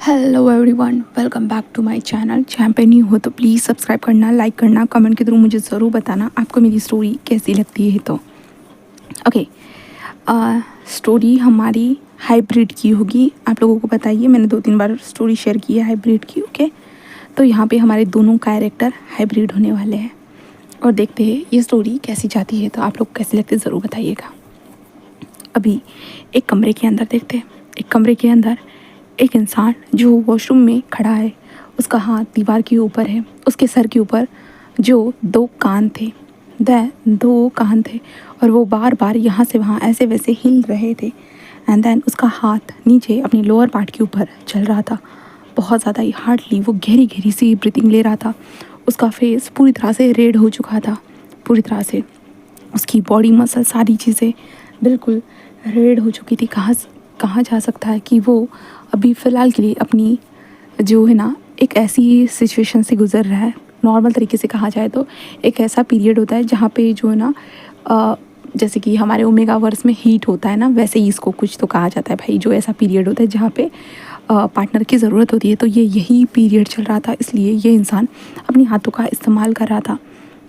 Hello everyone, welcome back to my channel. जहाँ पे new हो तो प्लीज़ सब्सक्राइब करना, लाइक करना, कमेंट के थ्रू मुझे ज़रूर बताना आपको मेरी स्टोरी कैसी लगती है। तो ओके, स्टोरी हमारी हाइब्रिड की होगी। आप लोगों को बताइए, मैंने 2-3 बार स्टोरी शेयर की है हाइब्रिड की। ओके, तो यहाँ पे हमारे दोनों कैरेक्टर हाइब्रिड होने वाले हैं और देखते हैं ये स्टोरी कैसी जाती है। तो आप लोग कैसी लगती है ज़रूर बताइएगा। अभी एक कमरे के अंदर देखते हैं। एक कमरे के अंदर एक इंसान जो वॉशरूम में खड़ा है, उसका हाथ दीवार के ऊपर है। उसके सर के ऊपर जो दो कान थे और वो बार बार यहाँ से वहाँ ऐसे वैसे हिल रहे थे। एंड देन उसका हाथ नीचे अपनी लोअर पार्ट के ऊपर चल रहा था। बहुत ज़्यादा ही हार्डली वो गहरी गहरी सी ब्रीथिंग ले रहा था। उसका फेस पूरी तरह से रेड हो चुका था, पूरी तरह से उसकी बॉडी मसल सारी चीज़ें बिल्कुल रेड हो चुकी थी। कहाँ जा सकता है कि वो अभी फ़िलहाल के लिए अपनी जो है ना एक ऐसी सिचुएशन से गुज़र रहा है। नॉर्मल तरीके से कहा जाए तो एक ऐसा पीरियड होता है जहाँ पे जो है ना जैसे कि हमारे ओमेगा वर्स में हीट होता है ना, वैसे ही इसको कुछ तो कहा जाता है भाई। जो ऐसा पीरियड होता है जहाँ पे पार्टनर की ज़रूरत होती है, तो ये यही पीरियड चल रहा था। इसलिए ये इंसान अपने हाथों का इस्तेमाल कर रहा था,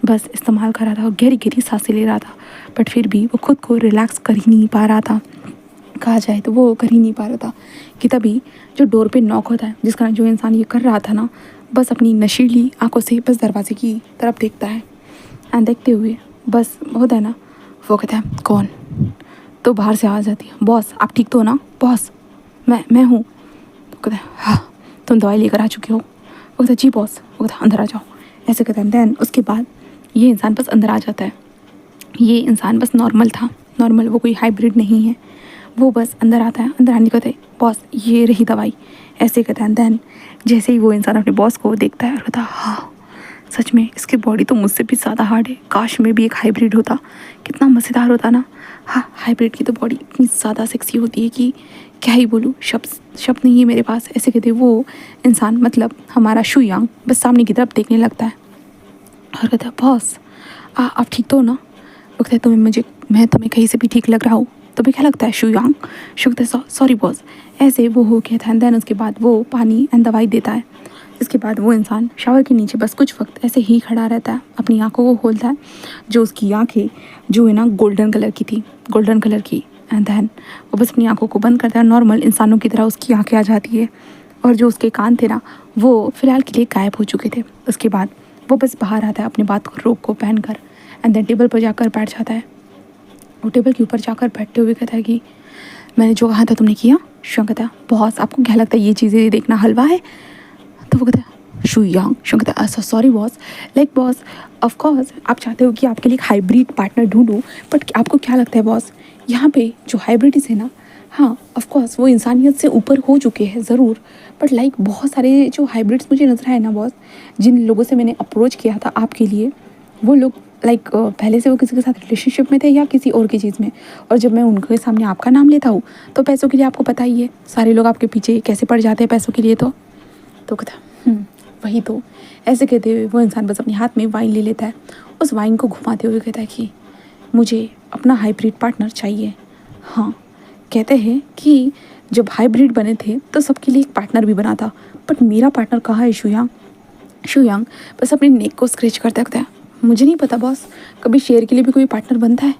बस इस्तेमाल कर रहा था और गहरी गहरी सांसें ले रहा था। बट फिर भी वो खुद को रिलैक्स कर ही नहीं पा रहा था, कहा जाए तो वो कर ही नहीं पा रहा था कि तभी जो डोर पे नॉक होता है, जिस कारण जो इंसान ये कर रहा था ना, बस अपनी नशीली आंखों से बस दरवाजे की तरफ देखता है। एंड देखते हुए बस होता है ना, वो कहता है कौन, तो बाहर से आ जाती है, बॉस आप ठीक तो हो ना, बॉस मैं हूँ। तो कहता है हाँ, तुम दवाई लेकर आ चुके हो। वो कहता है जी बॉस। वो कहता है अंदर आ जाओ, ऐसे कहता है। दैन उसके बाद ये इंसान बस अंदर आ जाता है। ये इंसान बस नॉर्मल था, नॉर्मल, वो कोई हाइब्रिड नहीं है। वो बस अंदर आता है। अंदर आने को कहते बॉस ये रही दवाई, ऐसे कहता है। दैन जैसे ही वो इंसान अपने बॉस को देखता है और कहता है हाँ सच में इसकी बॉडी तो मुझसे भी ज़्यादा हार्ड है, काश में भी एक हाइब्रिड होता, कितना मज़ेदार होता ना। हाँ, हाइब्रिड की तो बॉडी इतनी ज़्यादा सेक्सी होती है कि क्या ही बोलूँ, शब्द नहीं है मेरे पास। ऐसे कहते वो इंसान, मतलब हमारा शुयांग, बस सामने की तरफ देखने लगता है और कहता है बॉस आप ठीक तो हो ना। वो कहता है मैं तुम्हें कहीं से भी ठीक लग रहा हूँ, तुम्हें क्या लगता है शुयांग। शु कहता है सॉरी बॉस। ऐसे वो हो गया था। एंड देन उसके बाद वो पानी एंड दवाई देता है। इसके बाद वो इंसान शावर के नीचे बस कुछ वक्त ऐसे ही खड़ा रहता है, अपनी आंखों को खोलता है। जो उसकी आंखें जो है ना गोल्डन कलर की थी, गोल्डन कलर की। एंड देन वो बस अपनी आंखों को बंद करता है। नॉर्मल इंसानों की तरह उसकी आंखें आ जाती है और जो उसके कान थे ना वो फ़िलहाल के लिए गायब हो चुके थे। उसके बाद वो बस बाहर आता है अपने बात को रोक को पहन कर। एंड देन टेबल पर जाकर बैठ जाता है। वो टेबल के ऊपर जाकर बैठते हुए कहता है कि मैंने जो कहा था तुमने किया। शुयांग कहता है बॉस आपको क्या लगता है ये चीज़ें देखना हलवा है। तो वो कहता है शुयांग कहता है ऐसा sorry boss, like boss of course आप चाहते हो कि आपके लिए एक हाइब्रिड पार्टनर ढूंढूं, बट आपको क्या लगता है बॉस यहाँ पे जो हाइब्रिड है ना, हाँ ऑफ कोर्स वो इंसानियत से ऊपर हो चुके हैं ज़रूर, बट लाइक बहुत सारे जो हाइब्रिड्स मुझे नजर आए ना बॉस, जिन लोगों से मैंने अप्रोच किया था आपके लिए, वो लोग लाइक पहले से वो किसी के साथ रिलेशनशिप में थे या किसी और की चीज़ में। और जब मैं उनके सामने आपका नाम लेता हूँ तो पैसों के लिए आपको पता ही है सारे लोग आपके पीछे कैसे पड़ जाते हैं पैसों के लिए। तो कहता वही तो। ऐसे कहते हुए वो इंसान बस अपने हाथ में वाइन ले लेता है। उस वाइन को घुमाते हुए कहता है कि मुझे अपना हाइब्रिड पार्टनर चाहिए। हाँ, कहते हैं कि जब हाइब्रिड बने थे तो सबके लिए एक पार्टनर भी बना था, बट मेरा पार्टनर कहाँ है शुयांग बस अपनी नेक को स्क्रैच करता है। मुझे नहीं पता बॉस, कभी शेर के लिए भी कोई पार्टनर बनता है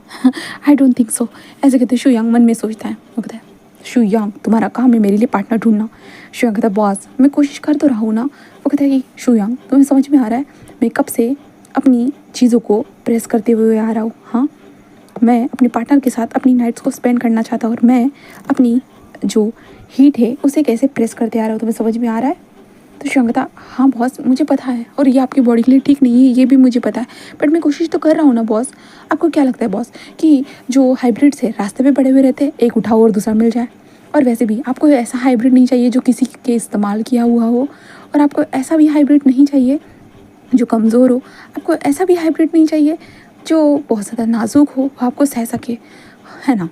आई डोंट थिंक सो। ऐसे कहते शुयांग मन में सोचता है। वो कहता है शुयांग तुम्हारा काम है मेरे लिए पार्टनर ढूंढना। शुयांग कहता है बॉस मैं कोशिश कर तो रहा हूँ ना। वो कहता है कि शुयांग तुम्हें समझ में आ रहा है मैं कब से अपनी चीज़ों को प्रेस करते हुए आ रहा हूँ। हाँ, मैं अपने पार्टनर के साथ अपनी नाइट्स को स्पेंड करना चाहता हूँ और मैं अपनी जो हीट है उसे कैसे प्रेस करते आ रहा हूँ, तुम्हें समझ में आ रहा है। तो शुयांग कहता हाँ बॉस मुझे पता है, और ये आपकी बॉडी के लिए ठीक नहीं है ये भी मुझे पता है, बट मैं कोशिश तो कर रहा हूँ ना बॉस। आपको क्या लगता है बॉस कि जो हाइब्रिड्स है रास्ते पे पड़े हुए रहते हैं, एक उठाओ और दूसरा मिल जाए। और वैसे भी आपको ऐसा हाइब्रिड नहीं चाहिए जो किसी के इस्तेमाल किया हुआ हो, और आपको ऐसा भी हाइब्रिड नहीं चाहिए जो कमज़ोर हो, आपको ऐसा भी हाइब्रिड नहीं चाहिए जो बहुत ज़्यादा नाजुक हो, वो आपको सह सके, है ना।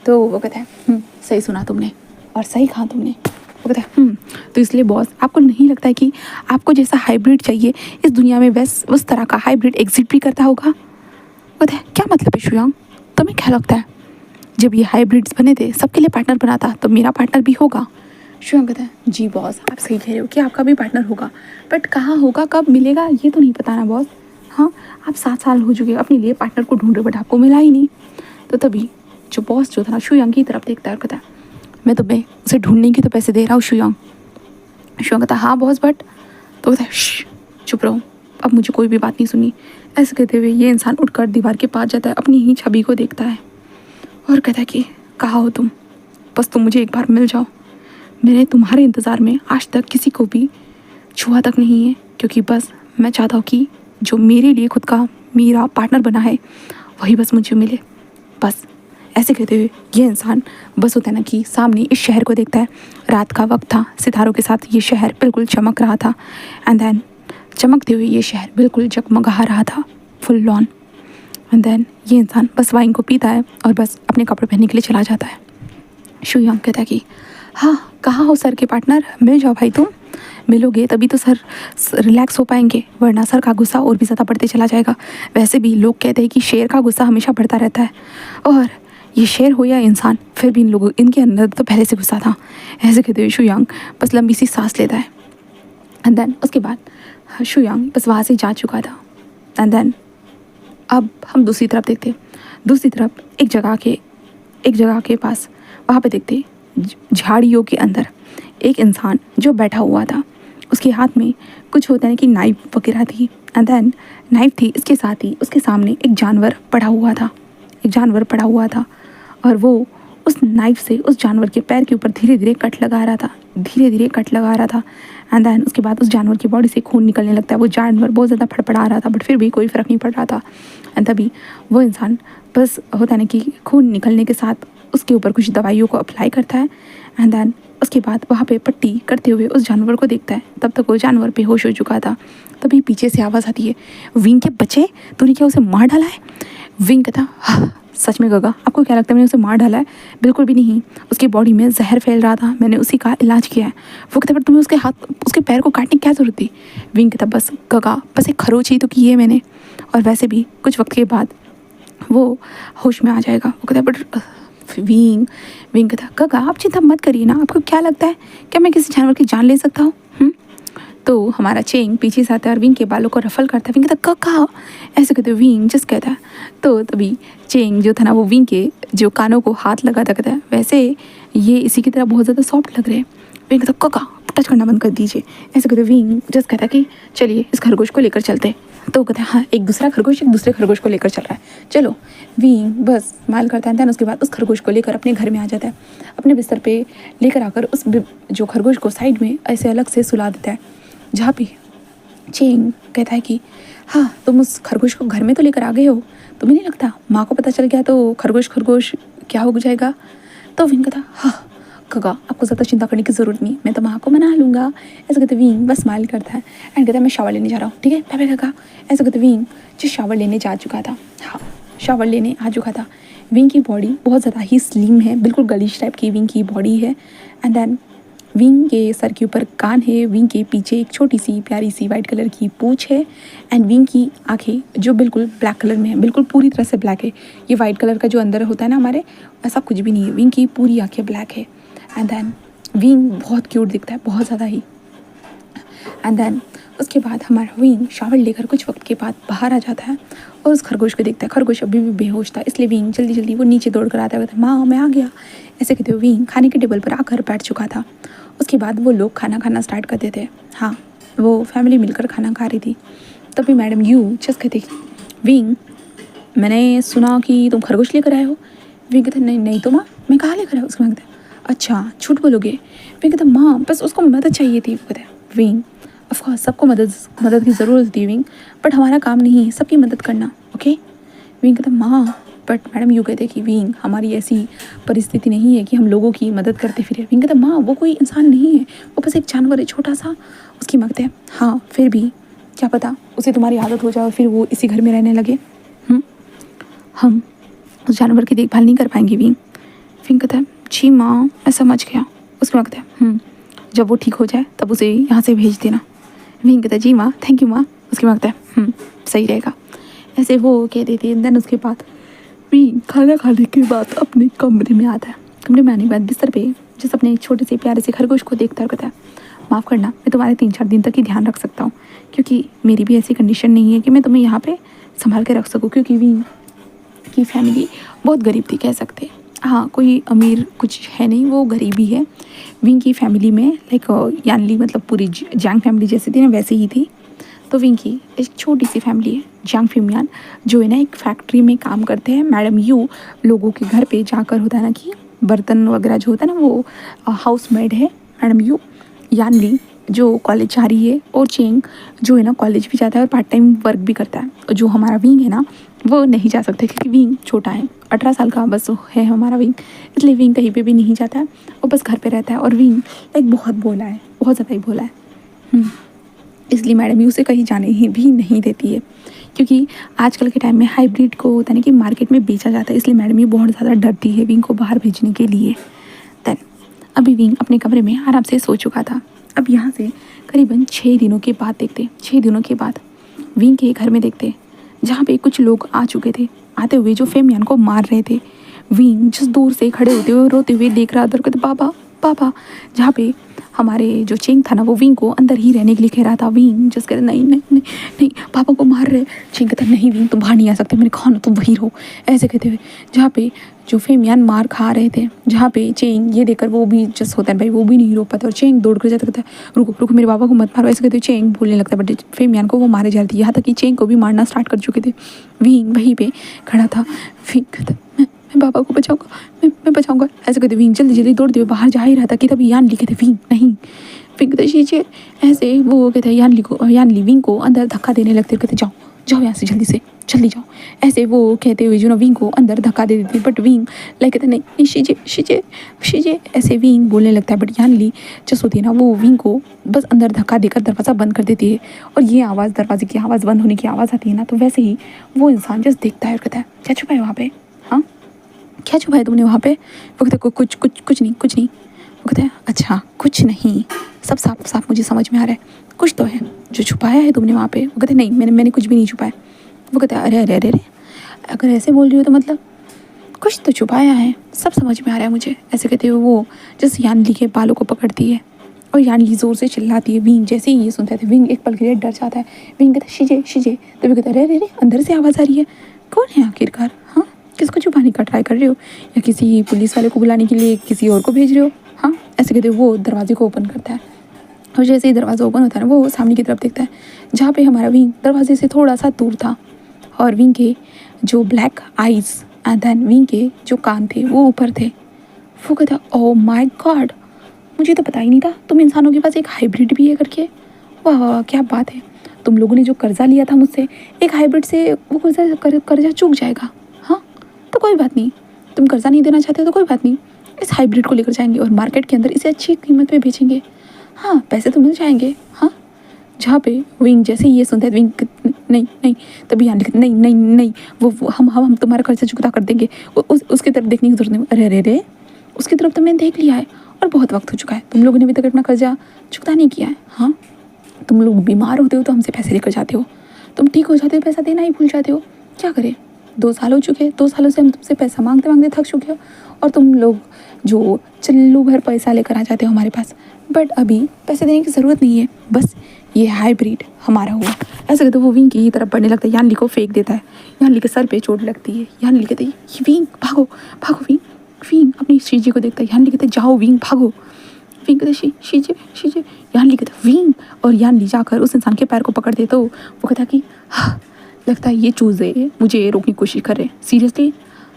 तो वो कहता है सही सुना तुमने और सही कहा तुमने। वो कहता है तो इसलिए बॉस आपको नहीं लगता है कि आपको जैसा हाइब्रिड चाहिए इस दुनिया में बस उस तरह का हाइब्रिड एग्जिस्ट भी करता होगा। वो कहता है क्या मतलब है शुयांग, तुम्हें क्या लगता है जब ये हाइब्रिड्स बने थे सबके लिए पार्टनर बना था तो मेरा पार्टनर भी होगा। शुयांग कहता है जी बॉस, आप सही कह रहे हो कि आपका भी पार्टनर होगा, बट कहाँ होगा, कब मिलेगा, ये तो नहीं पता ना बॉस। हाँ, आप 7 साल हो चुके अपने लिए पार्टनर को ढूंढ रहे, बट आपको मिला ही नहीं। तो तभी जो बॉस जो था शुयांग की तरफ देखता है और कहता है मैं तुम्हें उसे ढूंढने के तो पैसे दे रहा हूँ शुयांग। शुयांग कहता है हाँ बॉस, बट तो कहता है चुप रहो, अब मुझे कोई भी बात नहीं सुनी। ऐसे कहते हुए ये इंसान उठकर दीवार के पास जाता है, अपनी ही छवि को देखता है और कहता है कि कहाँ हो तुम, बस तुम मुझे एक बार मिल जाओ। मैंने तुम्हारे इंतज़ार में आज तक किसी को भी छुआ तक नहीं है, क्योंकि बस मैं चाहता हूँ कि जो मेरे लिए खुद का मेरा पार्टनर बना है वही बस मुझे मिले, बस। ऐसे कहते हुए ये इंसान बस होता है ना कि सामने इस शहर को देखता है। रात का वक्त था, सितारों के साथ ये शहर बिल्कुल चमक रहा था। एंड देन चमकते हुए ये शहर बिल्कुल जगमगा रहा था, फुल लॉन। एंड देन ये इंसान बस वाइन को पीता है और बस अपने कपड़े पहनने के लिए चला जाता है। शुयांग कहता है कि हाँ कहाँ हो सर के पार्टनर, मिल जाओ भाई, तुम मिलोगे तभी तो सर रिलैक्स हो पाएंगे, वरना सर का गुस्सा और भी ज़्यादा बढ़ते चला जाएगा। वैसे भी लोग कहते हैं कि शेर का गुस्सा हमेशा बढ़ता रहता है, और ये शेर हो या इंसान, फिर भी इनके अंदर तो पहले से गुस्सा था। ऐसे कहते हुए शुयांग बस लंबी सी सांस लेता है। एंड देन उसके बाद शुयांग बस वहाँ से जा चुका था। एंड देन अब हम दूसरी तरफ देखते, दूसरी तरफ एक जगह के पास वहाँ पे देखते झाड़ियों के अंदर एक इंसान जो बैठा हुआ था। उसके हाथ में कुछ होता है कि नाइफ वगैरह थी। एंड देन नाइफ थी, इसके साथ ही उसके सामने एक जानवर पड़ा हुआ था, और वो उस नाइफ से उस जानवर के पैर के ऊपर धीरे धीरे कट लगा रहा था। एंड देन उसके बाद उस जानवर की बॉडी से खून निकलने लगता है। वो जानवर बहुत ज़्यादा फड़फड़ा रहा था, बट फिर भी कोई फ़र्क नहीं पड़ रहा था। एंड तभी वो इंसान बस होता है ना कि खून निकलने के साथ उसके ऊपर कुछ दवाइयों को अप्लाई करता है। एंड देन उसके बाद वहाँ पे पट्टी करते हुए उस जानवर को देखता है। तब तक वो जानवर बेहोश हो चुका था। तभी पीछे से आवाज़ आती है, विंग के बच्चे, तूने क्या उसे मार डाला है? विंग कहता हाँ, सच में गगा, आपको क्या लगता है मैंने उसे मार डाला है? बिल्कुल भी नहीं, उसकी बॉडी में जहर फैल रहा था, मैंने उसी का इलाज किया है। वो कहता पर तुम्हें उसके पैर को काटने की क्या ज़रूरत थी? विंग कहता बस गगा, बस एक खरोच ही तो की है मैंने, और वैसे भी कुछ वक्त के बाद वो होश में आ जाएगा। वो कहता बट विंग कहता गगा आप चिंता मत करिए ना, आपको क्या लगता है क्या मैं किसी जानवर की जान ले सकता हूँ? तो हमारा चेंग पीछे से आता है और विंग के बालों को रफल करता है। विंग कहता गगा, ऐसे कहते विंग जस्ट कहता है। तो तभी चेंग जो था ना वो विंग के जो कानों को हाथ लगाता कहता है वैसे ये इसी की तरह बहुत ज़्यादा सॉफ्ट लग रहे हैं। विंग कहता गगा टच करना बंद कर दीजिए। ऐसे कहते विंग जस्ट कहता कि चलिए इस खरगोश को लेकर चलते। तो कहते हैं हाँ, एक दूसरा खरगोश एक दूसरे खरगोश को लेकर चल रहा है, चलो। विंग बस स्माइल करता है। उसके बाद उस खरगोश को लेकर अपने घर में आ जाता है। अपने बिस्तर पे लेकर आकर उस जो खरगोश को साइड में ऐसे अलग से सुला देता है, जहाँ पे चेंग कहता है कि हाँ तुम उस खरगोश को घर में तो लेकर आ गए हो, तुम्हें नहीं लगता माँ को पता चल गया तो खरगोश क्या हो जाएगा? तो विंग कहता हाँ गगा, आपको ज़्यादा चिंता करने की ज़रूरत नहीं, मैं तो माँ को मना लूँगा। ऐसे कहते विंग बस स्माइल करता है एंड कहता है मैं शावर लेने जा रहा हूँ, ठीक है बाय बाय गगा। ऐसे कहते विंग जो शावर लेने आ चुका था। विंग की बॉडी बहुत ज़्यादा ही स्लिम है, बिल्कुल गलीश टाइप की विंग की बॉडी है। एंड देन विंग के सर के ऊपर कान है, विंग के पीछे एक छोटी सी प्यारी सी वाइट कलर की पूँछ है। एंड विंग की आंखें जो बिल्कुल ब्लैक कलर में है, बिल्कुल पूरी तरह से ब्लैक है। ये वाइट कलर का जो अंदर होता है ना हमारे, ऐसा कुछ भी नहीं है, विंग की पूरी आंखें ब्लैक है। एंड देन विंग बहुत क्यूट दिखता है, बहुत ज़्यादा ही। एंड देन उसके बाद हमारा विंग शावर लेकर कुछ वक्त के बाद बाहर आ जाता है और उस खरगोश को देखता है। खरगोश अभी भी बेहोश था, इसलिए विंग जल्दी जल्दी वो नीचे दौड़ कर आता है, माँ मैं आ गया। ऐसे कहते हुए विंग खाने के टेबल पर आकर बैठ चुका था। उसके बाद वो लोग खाना खाना स्टार्ट करते थे। हाँ, वो फैमिली मिलकर खाना खा रही थी। तभी मैडम यू जस्ट कहती विंग मैंने सुना कि तुम खरगोश लेकर आए हो। विंग कहते नहीं तो माँ, मैं कहाँ लेकर आया? उसके बाद कहते अच्छा झूठ बोलोगे? विंग कहता माँ बस उसको मदद चाहिए थी। कहते विंग ऑफकोर्स सबको मदद की ज़रूरत होती है विंग, बट हमारा काम नहीं है सबकी मदद करना, ओके। विंग कहता माँ बट मैडम यू कहते कि विंग हमारी ऐसी परिस्थिति नहीं है कि हम लोगों की मदद करते फिरे। विंग कहता माँ वो कोई इंसान नहीं है, वो बस एक जानवर है छोटा सा। उसकी मांगते हैं हाँ फिर भी क्या पता उसे तुम्हारी आदत हो जाए और फिर वो इसी घर में रहने लगे। हम उस जानवर की देखभाल नहीं कर पाएंगे विंग। विंग कहता है जी माँ मैं समझ गया। उसके मांगते हैं जब वो ठीक हो जाए तब उसे यहाँ से भेज देना। विंग कहता है जी माँ थैंक यू माँ। उसके मांगता है सही रहेगा। ऐसे वो कह देती है। देन उसके बाद विंग खाना खाने के बाद अपने कमरे में आता है। कमरे में आने के बाद बिस्तर पे जिस अपने एक छोटे से प्यारे से खरगोश को देखता है, कहता है माफ़ करना, मैं तुम्हारे 3-4 दिन तक ही ध्यान रख सकता हूँ, क्योंकि मेरी भी ऐसी कंडीशन नहीं है कि मैं तुम्हें यहाँ पे संभाल के रख सकूँ, क्योंकि विंग की फैमिली बहुत गरीब थी कह सकते। हाँ, कोई अमीर कुछ है नहीं, वो गरीब ही है। विंग की फैमिली में लाइक यानली मतलब पूरी जैंग फैमिली जैसी थी ना, वैसे ही थी। तो विंग की एक छोटी सी फैमिली है, जैंग फिमियान, जो है ना एक फैक्ट्री में काम करते हैं। मैडम यू लोगों के घर पे जाकर होता है ना कि बर्तन वगैरह जो होता है ना, वो हाउस मेड है मैडम यू। यानली जो कॉलेज जा रही है, और चेंग जो है ना कॉलेज भी जाता है और पार्ट टाइम वर्क भी करता है। और जो हमारा विंग है ना, वो नहीं जा सकता क्योंकि विंग छोटा है, 18 साल का बस है हमारा विंग, इसलिए विंग कहीं पे भी नहीं जाता है, वो बस घर पे रहता है। और विंग लाइक बहुत भोला है, बहुत ज़्यादा ही भोला है। इसलिए मैडम यू उसे कहीं जाने ही भी नहीं देती है, क्योंकि आजकल के टाइम में हाइब्रिड को होता है ना कि मार्केट में बेचा जाता है, इसलिए मैडम यू बहुत ज़्यादा डरती है विंग को बाहर भेजने के लिए। देन अभी विंग अपने कमरे में आराम से सो चुका था। अब यहाँ से करीबन 6 दिनों के बाद देखते, 6 दिनों के बाद विंग के घर में देखते, जहाँ पे कुछ लोग आ चुके थे, आते हुए जो फेमियान को मार रहे थे। विंग जिस दूर से खड़े होते हुए रोते हुए देख रहा था, कहते पापा पापा। जहाँ पे हमारे जो चेंग था ना, वो विंग को अंदर ही रहने के लिए कह रहा था। विंग जस्ट कहते नहीं नहीं नहीं नहीं, पापा को मार रहे। चेंग कहता नहीं विंग, तुम बाहर नहीं आ सकते, मैंने कहा ना तुम वहीं रहो, ऐसे कहते हुए जहाँ पे जो फेमियान मार खा रहे थे, जहाँ पे चेंग ये देखकर वो भी जस्ट होता है भाई, वो भी नहीं रो पाता, और चेंग दौड़ कर जाता, कहता है रुको रुको मेरे पापा को मत मारो, ऐसे कहते हुए चेंग बोलने लगता है। बट फेमियान को वो मारे जा रहे थे, यहाँ तक कि चेंग को भी मारना स्टार्ट कर चुके थे। विंग वहीं पे खड़ा था। विंग कहता मैं पापा को बचाऊंगा, मैं बचाऊंगा, ऐसे कहते विंग जल्दी जल्दी दौड़ते हुए बाहर जा ही रहा था कि तभी यानली कहते विंग नहीं, विंग कहते शीजिए, ऐसे वो कहते यानली विंग को अंदर धक्का देने लगते, कहते जाओ जाओ यहाँ से जल्दी से जल्दी जाओ, ऐसे वो कहते हुए जो ना विंग को अंदर धक्का दे देती। बट विंग लाइक कहते नहीं शीजिए शीजिए शीजिए, ऐसे विंग बोलने लगता है। बट यानली जस होती है ना, वो विंग को बस अंदर धक्का देकर दरवाज़ा बंद कर देती है, और ये आवाज़ दरवाजे की आवाज़ बंद होने की आवाज़ आती है ना, तो वैसे ही वो इंसान जस्ट देखता है और कहता है क्या छुपा है वहाँ पे, हाँ क्या छुपा है तुमने वहाँ पे। वो कहते कुछ कुछ कुछ नहीं कुछ नहीं। वो कहते हैं अच्छा कुछ नहीं, सब साफ साफ मुझे समझ में आ रहा है, कुछ तो है जो छुपाया है तुमने वहाँ पे। वो कहते नहीं मैंने कुछ भी नहीं छुपाया। वो कहते हैं अरे अरे अरे अरे, अगर ऐसे बोल रही हो तो मतलब कुछ तो छुपाया है, सब समझ में आ रहा है मुझे, ऐसे कहते हुए वो जैसे यानली के बालों को पकड़ती है, और यानली ज़ोर से चिल्लाती है। विंग जैसे ही ये सुनता है, विंग एक पल के लिए डर जाता है। विंग कहता है शीजे शीजे, तभी कहता है अरे अरे अरे, अंदर से आवाज़ आ रही है, कौन है आखिरकार, हाँ किसको छुपाने का ट्राई कर रहे हो, या किसी पुलिस वाले को बुलाने के लिए किसी और को भेज रहे हो, हाँ ऐसे कहते हुए वो दरवाजे को ओपन करता है। और जैसे ही दरवाज़ा ओपन होता है ना, वो सामने की तरफ देखता है, जहाँ पे हमारा विंग दरवाजे से थोड़ा सा दूर था, और विंग के जो black eyes and then wing के जो कान थे वो ऊपर थे। वो कहता ओह माय गॉड, मुझे तो पता ही नहीं था तुम इंसानों के पास एक हाइब्रिड भी है करके, वाह वाह क्या बात है, तुम लोगों ने जो कर्जा लिया था मुझसे, एक हाइब्रिड से वो कर्जा चूक जाएगा, हाँ तो कोई बात नहीं, तुम कर्जा नहीं देना चाहते हो तो कोई बात नहीं, इस हाइब्रिड को लेकर जाएंगे और मार्केट के अंदर इसे अच्छी कीमत पे बेचेंगे, हाँ पैसे तो मिल जाएंगे, हाँ। जहाँ पे विंग जैसे ये सुनता है, विंग नहीं नहीं, तभी यहाँ लिखते नहीं नहीं नहीं, वो हम तुम्हारा खर्चा चुकता कर देंगे, उसकी तरफ देखने की जरूरत नहीं। अरे अरे अरे, उसकी तरफ तो मैंने देख लिया है और बहुत वक्त हो चुका है, तुम लोगों ने अभी तक अपना कर्जा चुकता नहीं किया है, हाँ तुम लोग बीमार होते हो तो हमसे पैसे लेकर जाते हो, तुम ठीक हो जाते हो पैसा देना ही भूल जाते हो, क्या करें 2 साल हो चुके, 2 सालों से हम तुमसे पैसा मांगते मांगते थक चुके हो, और तुम लोग जो चल्लू भर पैसा लेकर आ जाते हो हमारे पास, बट अभी पैसे देने की ज़रूरत नहीं है, बस ये हाइब्रिड हमारा हुआ, ऐसे कहते वो विंग की तरफ बढ़ने लगता है, यानली को फेंक देता है, यानली के सर पे चोट लगती है, यानली कहते ये विंग भागो भागो, विंग विंग अपनी शीजी को देखता है, यानली कहते जाओ विंग भागो, विंग कहते शीजे शीजे, यानली कहते विंग, और यानली जाकर उस इंसान के पैर को पकड़ दे, तो वो कहता कि हाँ लगता है ये चूज़े मुझे रोकने की कोशिश कर रहे, सीरियसली,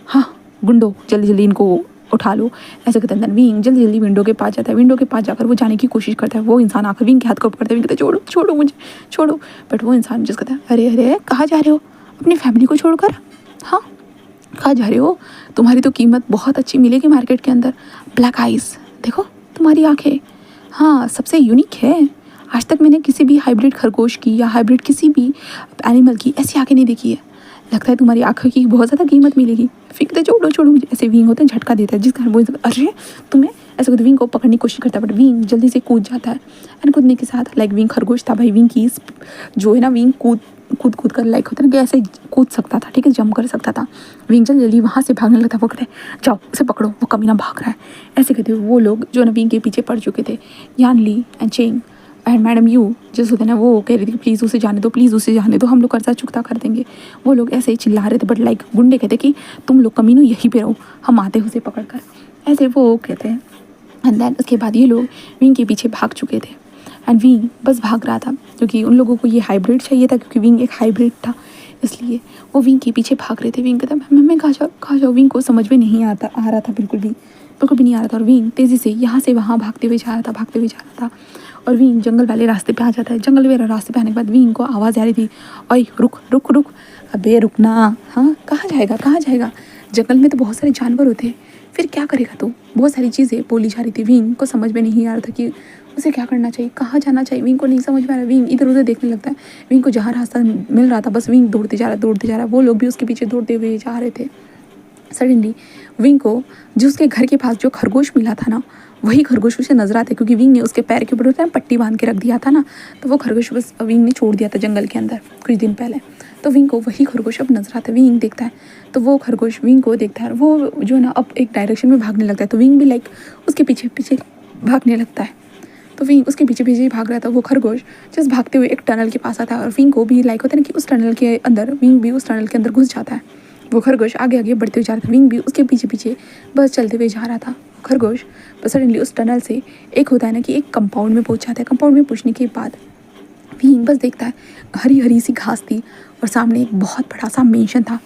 हाँ गुंडो जल्दी जल्दी इनको उठा लो, ऐसे कहते हैं। विंग जल्दी जल्दी विंडो के पास जाता है, विंडो के पास जाकर वो जाने की कोशिश करता है, वो इंसान आकर विंग के हाथ को पकड़ता है, विंग कहता है छोड़ो छोड़ो मुझे छोड़ो, बट वो इंसान जिस कहता है अरे अरे कहाँ जा रहे हो अपनी फैमिली को छोड़कर, हाँ कहाँ जा रहे हो, तुम्हारी तो कीमत बहुत अच्छी मिलेगी मार्केट के अंदर, ब्लैक आइज़ देखो तुम्हारी आँखें, हाँ सबसे यूनिक है, आज तक मैंने किसी भी हाइब्रिड खरगोश की या हाइब्रिड किसी भी एनिमल की ऐसी आँखें नहीं देखी है, लगता है तुम्हारी आँखों की बहुत ज़्यादा कीमत मिलेगी, फिर छोड़ो छोड़ो मुझे, ऐसे विंग होता है झटका देता है, जिस कारण वो अरे तुम्हें ऐसे विंग को पकड़ने की कोशिश करता है, बट विंग जल्दी से कूद जाता है, एंड कूदने के साथ लाइक विंग खरगोश था भाई, विंग की जो है ना विंग कूद कूद कर लाइक होता है ना कि ऐसे ही कूद सकता था, ठीक है, जंप कर सकता था। विंग जल्दी जल्दी वहाँ से भागने लगता। वो कहते जाओ उसे पकड़ो, वो कमीना भाग रहा है। ऐसे कहते हुए वो लोग जो ना विंग के पीछे पड़ चुके थे, Yan Li and Cheng and madam Yu जिस होते ना, वो कह रही थी प्लीज़ उसे जाने दो, प्लीज़ उसे जाने दो, हम लोग कर्जा चुकता कर देंगे। वो लोग ऐसे ही चिल्ला रहे थे, बट लाइक गुंडे कहते कि तुम लोग कमीनों यहीं पे रहो, हम आते हैं उसे पकड़ कर, ऐसे वो कहते हैं। एंड देन उसके बाद ये लोग विंग के पीछे भाग चुके थे एंड विंग बस भाग रहा था क्योंकि उन लोगों को ये हाइब्रिड चाहिए था, क्योंकि विंग एक हाइब्रिड था, इसलिए वो विंग के पीछे भाग रहे थे। विंग कहता मैं कहाँ जाऊँ। विंग को समझ में नहीं आ रहा था, बिल्कुल भी नहीं आ रहा था। और विंग तेज़ी से यहाँ से वहाँ भागते हुए जा रहा था और विंग जंगल वाले रास्ते पे आ जाता है। जंगल वाले रास्ते पे आने के बाद विंग को आवाज़ आ रही थी, ओए रुक रुक रुक, अबे रुकना, हाँ कहाँ जाएगा, जंगल में तो बहुत सारे जानवर होते हैं, फिर क्या करेगा तू। बहुत सारी चीज़ें बोली जा रही थी। विंग को समझ में नहीं आ रहा था कि उसे क्या करना चाहिए, कहाँ जाना चाहिए। विंग को नहीं समझ में आ रहा। विंग इधर उधर देखने लगता है। विंग को जहाँ रास्ता मिल रहा था बस विंग दौड़ते जा रहा। वो लोग भी उसके पीछे दौड़ते हुए जा रहे थे। सडनली विंग को जो उसके घर के पास जो खरगोश मिला था ना, वही खरगोश उसे नजर आता है, क्योंकि विंग ने उसके पैर के ऊपर होता है पट्टी बांध के रख दिया था ना, तो वो खरगोश बस विंग ने छोड़ दिया था जंगल के अंदर कुछ दिन पहले। तो विंग को वही खरगोश अब नजर आता है। विंग देखता है तो वो खरगोश विंग को देखता है, वो जो ना अब एक डायरेक्शन में भागने लगता है। तो विंग भी लाइक उसके पीछे पीछे भागने लगता है। तो विंग उसके पीछे पीछे ही भाग रहा था। वो खरगोश जस्ट भागते हुए एक टनल के पास आता है और विंग को भी लाइक होता है ना कि उस टनल के अंदर, विंग भी उस टनल के अंदर घुस जाता है। वो खरगोश आगे आगे बढ़ते हुए जा रहा था, विंग भी उसके पीछे पीछे बस चलते हुए जा रहा था। खरगोश बस सडनली उस टनल से एक होता है ना कि एक कंपाउंड में पहुंच जाता है। कंपाउंड में पहुंचने के बाद विंग बस देखता है हरी हरी सी घास थी और सामने एक बहुत बड़ा सा मेंशन था।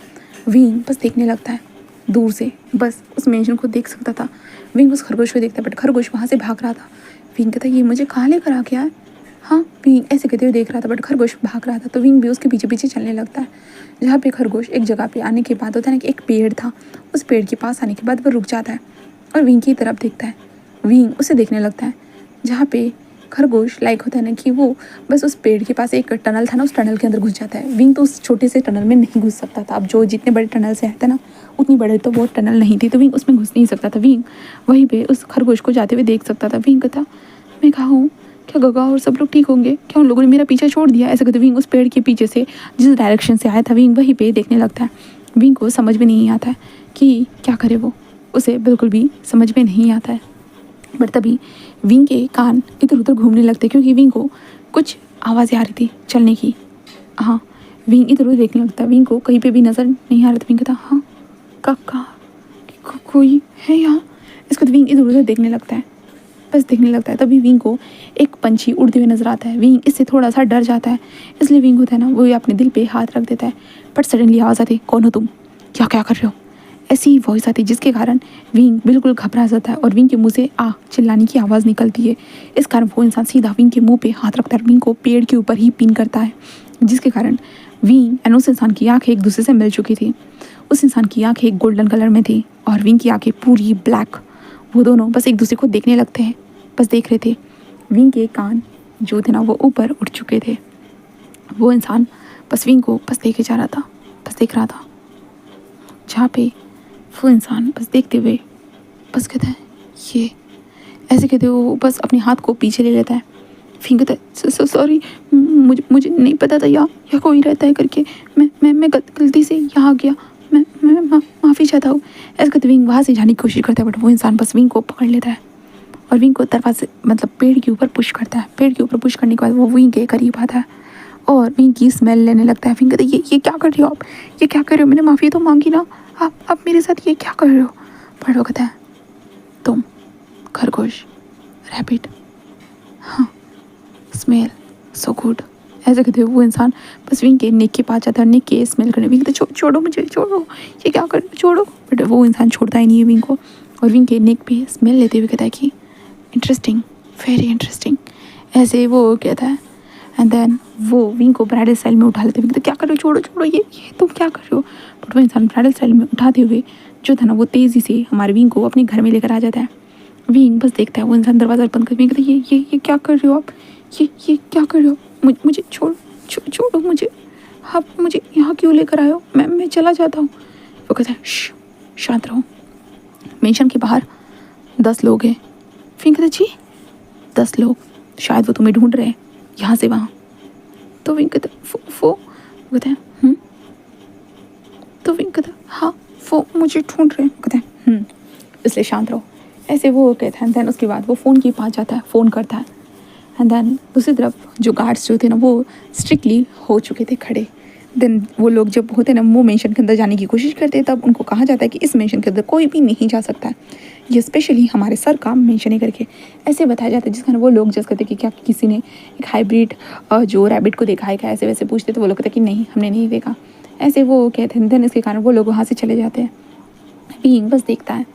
विंग बस देखने लगता है दूर से, बस उस मेंशन को देख सकता था। विंग उस खरगोश को देखता है, बट खरगोश वहाँ से भाग रहा था। विंग कहता है ये मुझे कहाँ लेकर आ गया है, हाँ विंग ऐसे कहते हुए देख रहा था, बट खरगोश भाग रहा था। तो विंग भी उसके पीछे पीछे चलने लगता है। जहाँ पे खरगोश एक जगह पे आने के बाद होता है ना कि एक पेड़ था, उस पेड़ के पास आने के बाद वो रुक जाता है और विंग की तरफ देखता है। विंग उसे देखने लगता है जहाँ पे खरगोश लाइक होता है ना कि वो बस उस पेड़ के पास एक टनल था ना, उस टनल के अंदर घुस जाता है। विंग तो उस छोटे से टनल में नहीं घुस सकता था। अब जो जितने बड़े टनल से आया था ना, उतनी बड़े तो वो टनल नहीं थी, तो विंग उसमें घुस नहीं सकता था। विंग वहीं पे उस खरगोश को जाते हुए देख सकता था। विंग कहता मैं कहाँ हूँ, क्या गगा और सब लोग ठीक होंगे, क्या उन लोगों ने मेरा पीछा छोड़ दिया। ऐसा कहते विंग उस पेड़ के पीछे से जिस डायरेक्शन से आया था विंग वहीं पे देखने लगता है। विंग को समझ में नहीं आता है कि क्या करे, वो उसे बिल्कुल भी समझ में नहीं आता है। बट तभी विंग के कान इधर उधर घूमने लगते, क्योंकि विंग को कुछ आवाज़ें आ रही थी चलने की। हाँ विंग इधर उधर देखने लगता है। विंग को कहीं पे भी नज़र नहीं आ रहा था। विंग कहता हाँ कहाँ कोई है यहाँ। इसको तो विंग इधर उधर देखने लगता है, बस देखने लगता है। तभी विंग को एक पंछी उड़ते हुए नजर आता है। विंग इससे थोड़ा सा डर जाता है, इसलिए विंग होता है ना वो अपने दिल पे हाथ रख देता है। बट सडनली आवाज़ आती, कौन हो तुम, क्या कर रहे हो। ऐसी वॉइस आती जिसके कारण विंग बिल्कुल घबरा जाता है और विंग के मुंह से चिल्लाने की आवाज़ निकलती है। इस कारण वो इंसान सीधा विंग के मुंह पे हाथ रखता है, विंग को पेड़ के ऊपर ही पिन करता है, जिसके कारण विंग एंड उस इंसान की आंखें एक दूसरे से मिल चुकी थी। उस इंसान की आंखें एक गोल्डन कलर में थी और विंग की आंखें पूरी ब्लैक। वो दोनों बस एक दूसरे को देखने लगते हैं, बस देख रहे थे। विंग के कान जो थे ना वो ऊपर उठ चुके थे। वो इंसान बस विंग को बस देखे जा रहा था, बस देख रहा था। जहाँ पे वो इंसान बस देखते हुए बस कहता है ये, ऐसे कहते हुए वो बस अपने हाथ को पीछे ले लेता है। विंग कहता है सॉरी, मुझे नहीं पता था यहाँ कोई रहता है करके, मैं गलती से यहाँ आ गया, मैं माफ़ी चाहता हूँ। ऐसे कहते विंग वहाँ से जाने की कोशिश करता है, बट वो इंसान बस विंग को पकड़ लेता है और विंग को दरवाजे मतलब पेड़ के ऊपर पुश करता है। पेड़ के ऊपर पुश करने के बाद वो विंग के करीब आता है और विंग की स्मेल लेने लगता है। विंग कहता है ये क्या कर रहे हो आप, ये क्या कर रहे हो, मैंने माफ़ी तो मांगी ना, आप मेरे साथ ये क्या कर रहे हो। पर वो कहता है तुम खरगोश रैबिट, हाँ स्मेल सो गुड। ऐसे कहते हुए वो इंसान बस विंग के नेक के पास जाता है, नेक के स्मेल करने। विंग कहते छोड़ो मुझे, छोड़ो, ये क्या कर रहे हो, छोड़ो। बट वो इंसान छोड़ता ही नहीं है विंग को और विंग के नेक पे स्मेल लेते हुए कहता है कि इंटरेस्टिंग, वेरी इंटरेस्टिंग, ऐसे वो कहता है। एंड देन वो विंग को ब्राइडल स्टाइल में उठा लेते हुए, क्या कर रहे हो, छोड़ो ये तुम क्या कर रहे हो। बट वो इंसान ब्राइडल स्टाइल में उठाते हुए जो था ना वो तेज़ी से हमारे विंग को अपने घर में लेकर आ जाता है। विंग बस देखता है, वो इंसान दरवाज़ा बंद कर, विंग कहता है ये क्या कर रहे हो आप, ये क्या कर रहे हो, मुझे छोड़ो मुझे, आप मुझे यहाँ क्यों लेकर आए हो, मैं चला जाता हूँ। वो कहता है शांत रहो, मेंशन के बाहर 10 लोग हैं। विंग कहता जी 10 लोग, शायद वो तुम्हें ढूंढ रहे हैं यहाँ से वहाँ। तो विंग कहता वो कहता है तो विंग कहता है हाँ वो मुझे ढूंढ रहे हैं। कहते हैं इसलिए शांत रहो। ऐसे वो कहता है। देन उसके बाद वो फ़ोन के पास जाता है, फ़ोन करता है। एंड देन दूसरी तरफ जो गार्ड्स जो थे ना वो स्ट्रिक्टली हो चुके थे खड़े। देन वो लोग जब होते ना वो मेंशन के अंदर जाने की कोशिश करते हैं, तब उनको कहा जाता है कि इस मेंशन के अंदर कोई भी नहीं जा सकता है, ये स्पेशली हमारे सर का मेंशन ही करके ऐसे बताया जाता है। जिस कारण वो लोग जज करते कि क्या किसी ने एक हाइब्रिड जो रैबिट को देखा है क्या, ऐसे वैसे पूछते तो वो लोग कहते कि नहीं हमने नहीं देखा। ऐसे वो कहते हैं। देन इसके कारण वो लोग वहाँ से चले जाते हैं। विंग बस देखता है।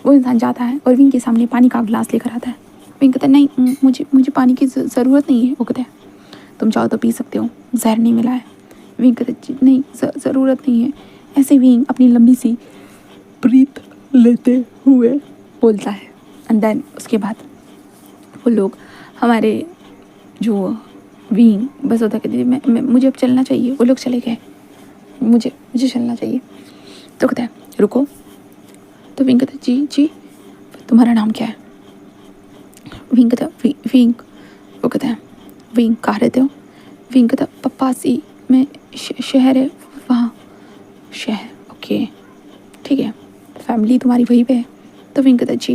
वो इंसान जाता है और विंग के सामने पानी का ग्लास लेकर आता है। विंग कहता है नहीं मुझे पानी की ज़रूरत नहीं है। वो कहता है तुम चाहो तो पी सकते हो, जहर नहीं मिला है। विंग कहता है नहीं ज़रूरत नहीं है। ऐसे विंग अपनी लंबी सी ब्रीथ लेते हुए बोलता है। एंड देन उसके बाद वो लोग हमारे जो विंग बस होता कहती मैं मुझे अब चलना चाहिए। वो लोग चले गए, मुझे चलना चाहिए। तो कहता है रुको। तो विंग कहता है जी तुम्हारा नाम क्या है? विंग कहता है विंग। वो कहता है विंग कहाँ रहते हो? विंग कहता है पासी में शहर है वहाँ। शहर ओके ठीक है, फैमिली तुम्हारी वहीं पे है? तो विंग कहता है जी।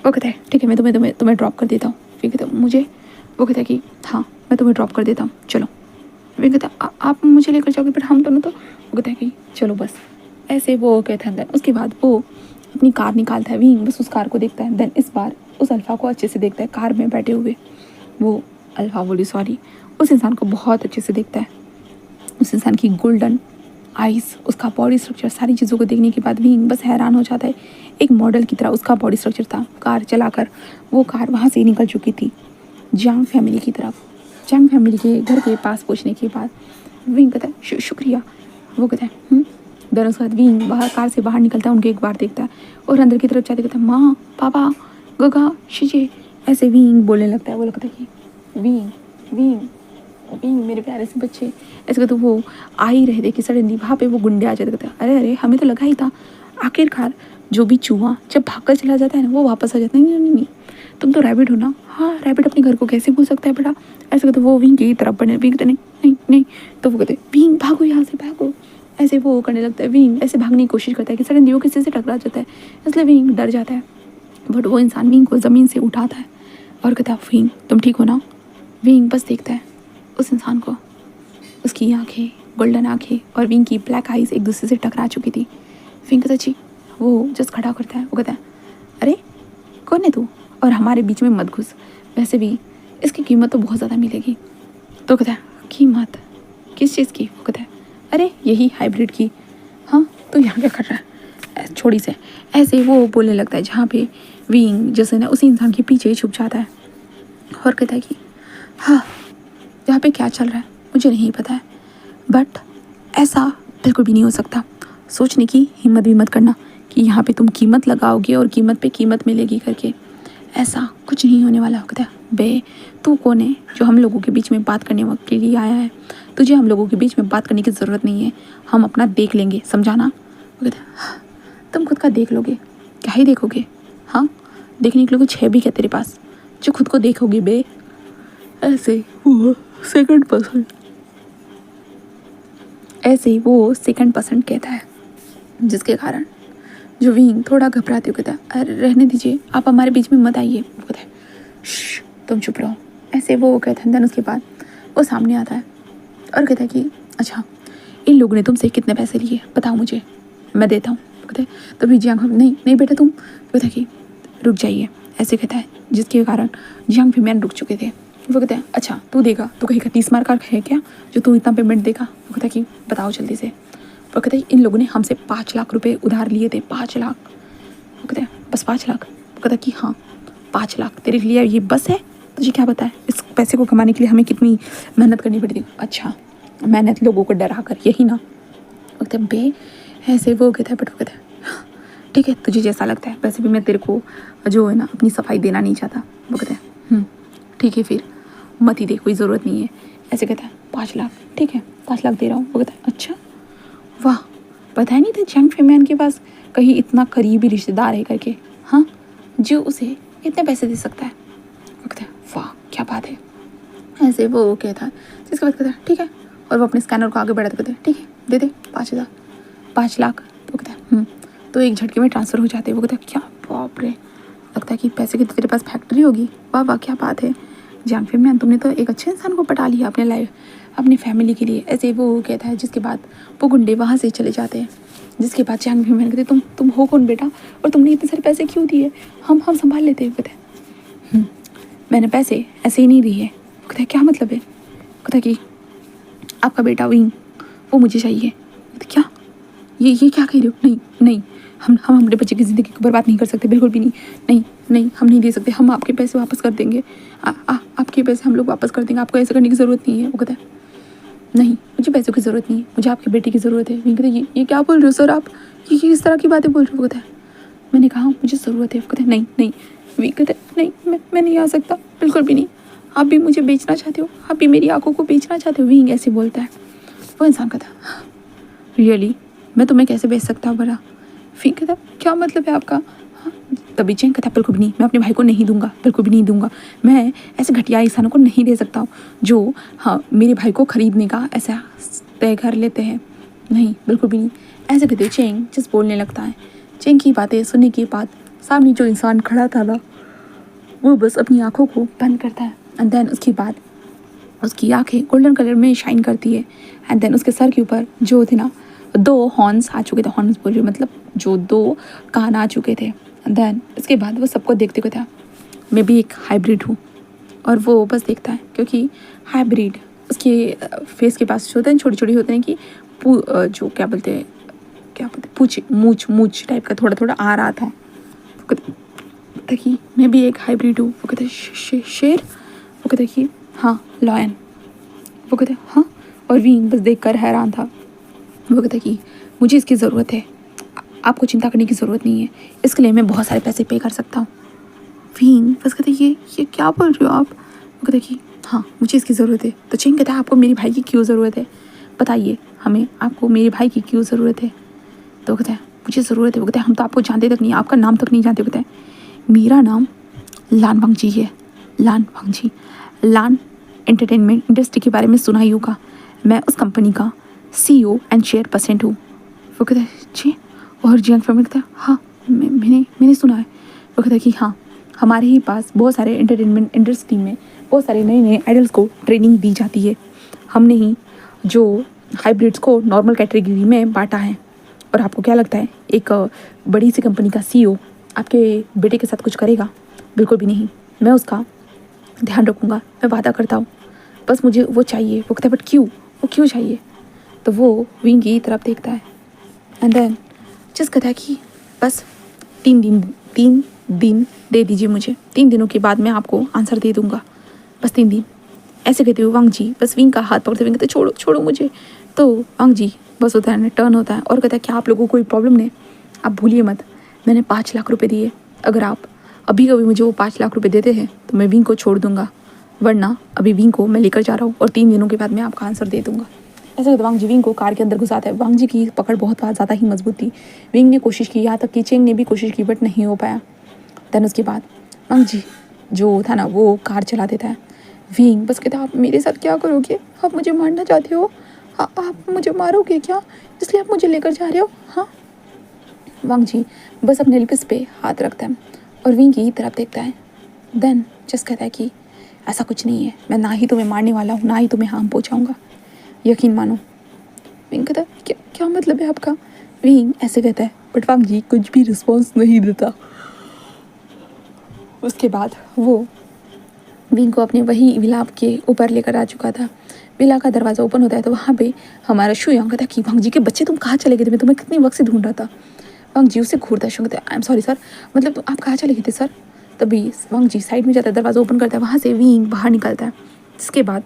वो कहता है ठीक है मैं तुम्हें ड्रॉप कर देता हूँ। विंग कहता है मुझे? वो कहता है कि हाँ मैं तुम्हें ड्रॉप कर देता हूँ चलो। विंग कहता है आप मुझे लेकर जाओगे पर हम दोनों तो? वो कहता है कि चलो बस। ऐसे वो कहता है। देन उसके बाद वो अपनी कार निकालता है। विंग बस उस कार को देखता है। देन इस बार उस अल्फ़ा को अच्छे से देखता है कार में बैठे हुए। वो अल्फ़ा बोली सॉरी उस इंसान को बहुत अच्छे से देखता है। उस इंसान की गोल्डन आइज़, उसका बॉडी स्ट्रक्चर, सारी चीज़ों को देखने के बाद विंग बस हैरान हो जाता है। एक मॉडल की तरह उसका बॉडी स्ट्रक्चर था। कार चलाकर वो कार वहाँ से निकल चुकी थी जांग फैमिली की तरफ। जांग फैमिली के घर के पास पहुँचने के बाद विंग कहता है शुक्रिया। वो कहता है देन उसके बाद विंग बाहर कार से बाहर निकलता है, उनको एक बार देखता है और अंदर की तरफ जाते कहता है माँ पापा गगा शीजे। ऐसे विंग बोलने लगता है। वो लगता है कि विंग मेरे प्यारे से बच्चे। ऐसे कहते वो आ ही रहे थे कि सडनली वहाँ पे वो गुंडे आ जाते। कहते अरे हमें तो लगा ही था। आखिरकार जो भी चूहा जब भागकर चला जाता है ना वो वापस आ जाता है। नहीं तुम तो रैबिट हो ना? हाँ रैबिट अपने घर को कैसे भूल सकता है बेटा? ऐसे कहते वो विंग की तरफ बढ़ने। विंग कहते नहीं। तो वो कहते विंग भागो यहाँ से भागो। ऐसे वो करने लगता है। विंग ऐसे भागने की कोशिश करता है कि सडनली वो किसी से टकरा जाता है, इसलिए विंग डर जाता है। बट वो इंसान विंग को ज़मीन से उठाता है और कहता है विंग तुम ठीक हो ना? विंग बस देखता है उस इंसान को, उसकी आंखें गोल्डन आंखें और विंग की ब्लैक आइज़ एक दूसरे से टकरा चुकी थी। विंग कहता जी। वो जस्ट खड़ा करता है। वो कहता है अरे कौन है तू और हमारे बीच में मत घुस, वैसे भी इसकी कीमत तो बहुत ज़्यादा मिलेगी। तो कहता है कीमत किस चीज़ की? वो कहता है अरे यही हाइब्रिड की। हाँ तो यहाँ क्या कर रहा है छोड़ी से? ऐसे वो बोलने लगता है जहाँ पे विंग जैसे ना उसी इंसान के पीछे छुप जाता है और कहता है कि हाँ यहाँ पे क्या चल रहा है मुझे नहीं पता है, बट ऐसा बिल्कुल भी नहीं हो सकता। सोचने की हिम्मत भी मत करना कि यहाँ पे तुम कीमत लगाओगे और कीमत पे कीमत मिलेगी करके, ऐसा कुछ नहीं होने वाला। कहता है बे तू कौन है जो हम लोगों के बीच में बात करने के लिए आया है? तुझे हम लोगों के बीच में बात करने की ज़रूरत नहीं है, हम अपना देख लेंगे समझाना। वो कहता है तुम खुद का देख लोगे? क्या ही देखोगे? हाँ देखने के लिए कुछ है भी क्या तेरे पास जो खुद को देखोगे बे? ऐसे वो सेकंड पर्सन कहता है, जिसके कारण जो विंग थोड़ा घबराते हुए कहता है अरे रहने दीजिए आप हमारे बीच में मत आइए। वो कहता है तुम चुप रहो। ऐसे वो कहता है। देन उसके बाद वो सामने आता है और कहता है कि अच्छा इन लोगों ने तुमसे कितने पैसे लिए बताओ मुझे, मैं देता हूँ। कहते हैं तभी जियांग नहीं बेटा तुम। कहता है कि रुक जाइए। ऐसे कहता है जिसके कारण जियांग मैन रुक चुके थे। वो कहते हैं अच्छा तू देगा तो कहीं का 30 मार्क है क्या जो तू इतना पेमेंट देगा? वो कहता है कि बताओ जल्दी से। वो कहते हैं इन लोगों ने हमसे 5 लाख रुपए उधार लिए थे। 5 लाख। वो कहते हैं बस 5 लाख? वो कहता है कि हाँ 5 लाख तेरे लिए ये बस है? तुझे क्या पता है इस पैसे को कमाने के लिए हमें कितनी मेहनत करनी पड़ती? अच्छा मेहनत लोगों को डरा कर यही ना? वो कहते हैं बे ऐसे वो कहता है। बट वो कहता है ठीक है तुझे जैसा लगता है, वैसे भी मैं तेरे को जो है ना अपनी सफाई देना नहीं चाहता। वो कहता है ठीक है फिर मत ही दे, कोई ज़रूरत नहीं है। ऐसे कहता है 5 लाख ठीक है 5 लाख दे रहा हूँ। वो कहता है अच्छा वाह पता ही नहीं था जियांग फैमिली के पास कहीं इतना करीबी रिश्तेदार है करके, हाँ जो उसे इतने पैसे दे सकता है। वो कहता है वाह क्या बात है। ऐसे वो कहता है। जिसके बाद कहता है ठीक है और वो अपने स्कैनर को आगे बढ़ाते कहते हैं ठीक है दे दे 5,000 5 लाख। तो कहता है तो एक झटके में ट्रांसफ़र हो जाते हैं। वो कहता है क्या बाप रे, लगता है कि पैसे की तो तेरे पास फैक्ट्री होगी, वाह वाह क्या बात है जान फिर तुमने तो एक अच्छे इंसान को पटा लिया अपने लाइफ अपनी फैमिली के लिए। ऐसे वो कहता है। जिसके बाद वो गुंडे वहाँ से चले जाते हैं। जिसके बाद चांग भी मैंने कहते तुम हो कौन बेटा और तुमने इतने सारे पैसे क्यों दिए, हम संभाल लेते हैं। कहते हैं मैंने पैसे ऐसे ही नहीं दिए। कहता है क्या मतलब है। कहता है कि आपका बेटा विंग वो मुझे चाहिए। क्या ये क्या कह रहे हो, नहीं नहीं हम अपने बच्चे की ज़िंदगी को बर्बाद नहीं कर सकते, बिल्कुल भी नहीं, नहीं नहीं हम नहीं दे सकते, हम आपके पैसे वापस कर देंगे, आपके पैसे हम लोग वापस कर देंगे, आपको ऐसे करने की ज़रूरत नहीं है। वो कहता है नहीं मुझे पैसों की ज़रूरत नहीं है, मुझे आपके बेटे की ज़रूरत है। विंग कहता है ये क्या बोल रहे हो सर आप, ये किस तरह की बातें बोल रहे हो। वो कहता है मैंने कहा मुझे ज़रूरत है। वो कहता है नहीं नहीं। विंग कहता है नहीं मैं नहीं आ सकता, बिल्कुल भी नहीं, आप भी मुझे बेचना चाहते हो, आप भी मेरी आंखों को बेचना चाहते हो। विंग ऐसे बोलता है। वो इंसान कहता है रियली मैं तुम्हें कैसे बेच सकता हूँ बड़ा। फिर कहता क्या मतलब है आपका। हाँ तभी चैंग कहता बिल्कुल भी नहीं, मैं अपने भाई को नहीं दूंगा, बिल्कुल भी नहीं दूंगा, मैं ऐसे घटिया इंसानों को नहीं दे सकता हूँ जो मेरे भाई को खरीदने का ऐसा तय कर लेते हैं, नहीं बिल्कुल भी नहीं। ऐसे कहते चैंग जस्ट बोलने लगता है। चैंग की बातें सुनने के बाद सामने जो इंसान खड़ा था ना वो बस अपनी आँखों को बंद करता है। एंड देन उसके बाद उसकी आंखें गोल्डन कलर में शाइन करती है। एंड देन उसके सर के ऊपर जो थे ना 2 हॉर्न्स आ चुके थे, हॉर्न्स बोल रही हूँ मतलब जो 2 कान आ चुके थे। देन इसके बाद वो सबको देखते हुए था मैं भी एक हाइब्रिड हूँ। और वो बस देखता है क्योंकि हाइब्रिड उसके फेस के पास जो होते हैं छोटे छोटे होते हैं कि जो क्या बोलते हैं पूछ मूछ टाइप का थोड़ा थोड़ा आ रहा था। कि मैं भी एक हाइब्रिड हूँ। वो कहते शेर। वो कहते कि हाँ लॉयन। वो कहते हाँ। और विंग बस देखकर हैरान था। वो कहता कि मुझे इसकी ज़रूरत है, आपको चिंता करने की ज़रूरत नहीं है, इसके लिए मैं बहुत सारे पैसे पे कर सकता हूँ। विंग बस कहते ये क्या बोल रहे हो आप। वो कहते कि हाँ मुझे इसकी ज़रूरत है। तो चैंग कहता है आपको मेरे भाई की क्यों ज़रूरत है, बताइए हमें आपको मेरे भाई की क्यों ज़रूरत है। तो कहता है मुझे ज़रूरत है। वो कहता है हम तो आपको जानते तक नहीं, आपका नाम तक नहीं जानते। कहता है मेरा नाम लान वांगजी है, लान वांगजी। लान एंटरटेनमेंट इंडस्ट्री के बारे में सुना ही होगा, मैं उस कंपनी का CEO एंड चेयरपर्सन हूँ। वो कहता है जी। और जियांग फैमिली कहता है हाँ मैंने सुना है। वो कहता है कि हाँ हमारे ही पास बहुत सारे एंटरटेनमेंट इंडस्ट्री में बहुत सारे नए नए आइडल्स को ट्रेनिंग दी जाती है, हमने ही जो हाइब्रिड्स को नॉर्मल कैटेगरी में बांटा है। और आपको क्या लगता है एक बड़ी सी कंपनी का CEO आपके बेटे के साथ कुछ करेगा, बिल्कुल भी नहीं, मैं उसका ध्यान रखूँगा, मैं वादा करता हूँ, बस मुझे वो चाहिए। वो कहता है बट क्यों, वो क्यों चाहिए। तो वो विंग की तरफ देखता है एंड देन जस्ट कहता है कि बस 3 दिन दे दीजिए मुझे, 3 दिनों के बाद मैं आपको आंसर दे दूँगा, बस 3 दिन। ऐसे कहते हुए वांग जी बस विंग का हाथ पकड़ते विंग कहते छोड़ो छोड़ो मुझे। तो वांग जी बस होता है टर्न होता है और कहता है क्या आप लोगों को कोई प्रॉब्लम नहीं, आप भूलिए मत मैंने 5 लाख रुपए दिए, अगर आप अभी कभी मुझे वो 5 लाख रुपए देते हैं तो मैं विंग को छोड़ दूंगा, वरना अभी विंग को मैं लेकर जा रहा हूँ और 3 दिनों के बाद मैं आपका आंसर दे दूंगा। ऐसे तो वांग जी विंग को कार के अंदर घुसाता है। वांग जी की पकड़ बहुत ज़्यादा ही मजबूत थी। विंग ने कोशिश की, यहाँ तक कि चेंग ने भी कोशिश की बट नहीं हो पाया। देन उसके बाद वांग जी जो था ना वो कार चला देता है। विंग बस कहता आप मेरे साथ क्या करोगे, आप मुझे मारना चाहते हो, आप मुझे मारोगे क्या, इसलिए आप मुझे लेकर जा रहे हो। हाँ वांग जी बस अपने लिप्स पे हाथ रखता है और विंग की तरफ देखता है। देन जस्ट कहता है कि ऐसा कुछ नहीं है, मैं ना ही तुम्हें मारने वाला हूँ ना ही तुम्हें हार्म पहुँचाऊँगा, यकीन मानो। विंग कहता है क्या मतलब है आपका। विंग ऐसे कहता है बट वांग जी कुछ भी रिस्पॉन्स नहीं देता। उसके बाद वो विंग को अपने वही विला के ऊपर लेकर आ चुका था। विला का दरवाज़ा ओपन होता है तो वहाँ पे हमारा शुयांग कहता है कि वांग जी के बच्चे तुम कहाँ चले गए थे, मैं तुम्हें कितने वक्त से ढूंढ रहा था। वांग जी उसे घूरता है। शुयांग कहता है आई एम सॉरी सर, मतलब आप कहाँ चले गए थे सर। तभी वांग जी साइड में जाता है, दरवाज़ा ओपन करता है, वहाँ से विंग बाहर निकलता है। इसके बाद